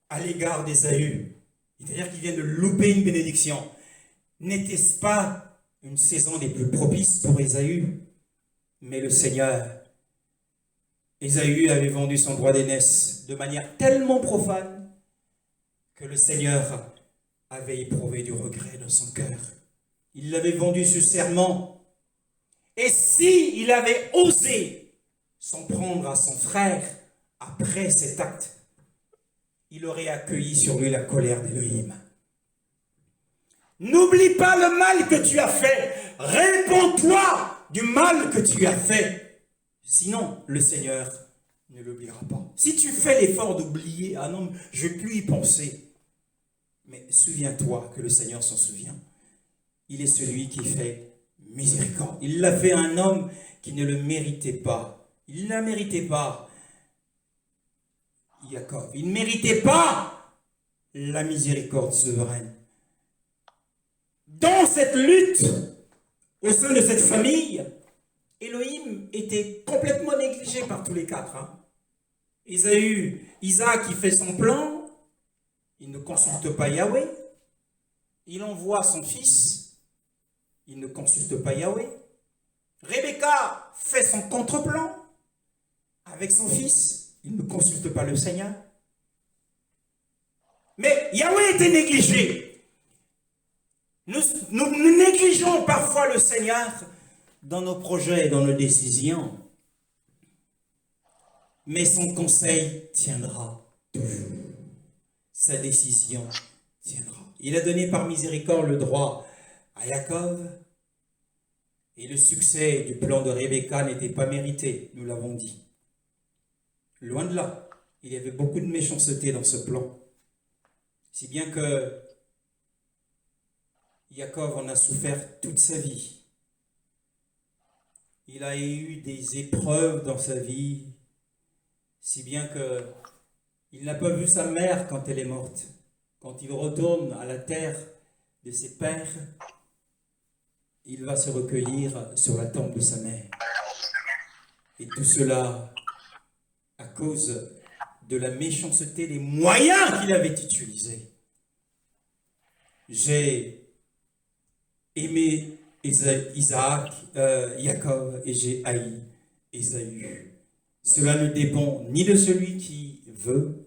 à l'égard d'Ésaü. C'est-à-dire qu'il vient de louper une bénédiction. N'était-ce pas une saison des plus propices pour Ésaü? Mais le Seigneur, Ésaü avait vendu son droit d'aînesse de manière tellement profane que le Seigneur avait éprouvé du regret dans son cœur. Il l'avait vendu sur serment. Et si il avait osé s'en prendre à son frère après cet acte, il aurait accueilli sur lui la colère d'Élohim. N'oublie pas le mal que tu as fait. Réponds-toi du mal que tu as fait. Sinon, le Seigneur ne l'oubliera pas. Si tu fais l'effort d'oublier, ah non, je ne vais plus y penser. Mais souviens-toi que le Seigneur s'en souvient. Il est celui qui fait miséricorde. Il l'a fait à un homme qui ne le méritait pas. Il ne la méritait pas, Jacob. Il ne méritait pas la miséricorde souveraine. Dans cette lutte, au sein de cette famille, Elohim était complètement négligé par tous les quatre. Isaac qui fait son plan, il ne consulte pas Yahweh. Il envoie son fils, il ne consulte pas Yahweh. Rebecca fait son contre-plan avec son fils, il ne consulte pas le Seigneur. Mais Yahweh était négligé. Nous négligeons parfois le Seigneur dans nos projets et dans nos décisions. Mais son conseil tiendra toujours. Sa décision tiendra. Il a donné par miséricorde le droit à Jacob. Et le succès du plan de Rebecca n'était pas mérité, nous l'avons dit. Loin de là, il y avait beaucoup de méchanceté dans ce plan. Si bien que Jacob en a souffert toute sa vie. Il a eu des épreuves dans sa vie, si bien que il n'a pas vu sa mère quand elle est morte. Quand il retourne à la terre de ses pères, il va se recueillir sur la tombe de sa mère. Et tout cela à cause de la méchanceté des moyens qu'il avait utilisés. J'ai aimé Jacob, et j'ai haï Ésaü. Cela ne dépend ni de celui qui veut,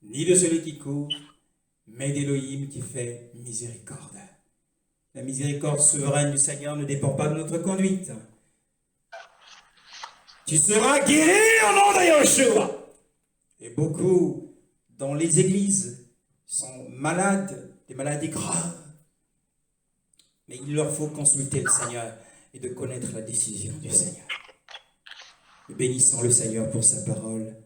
ni de celui qui court, mais d'Élohim qui fait miséricorde. La miséricorde souveraine du Seigneur ne dépend pas de notre conduite. Tu seras guéri au nom de Yeshua. Et beaucoup dans les églises sont malades, des maladies graves. Mais il leur faut consulter le Seigneur et de connaître la décision du Seigneur. Nous bénissons le Seigneur pour sa parole.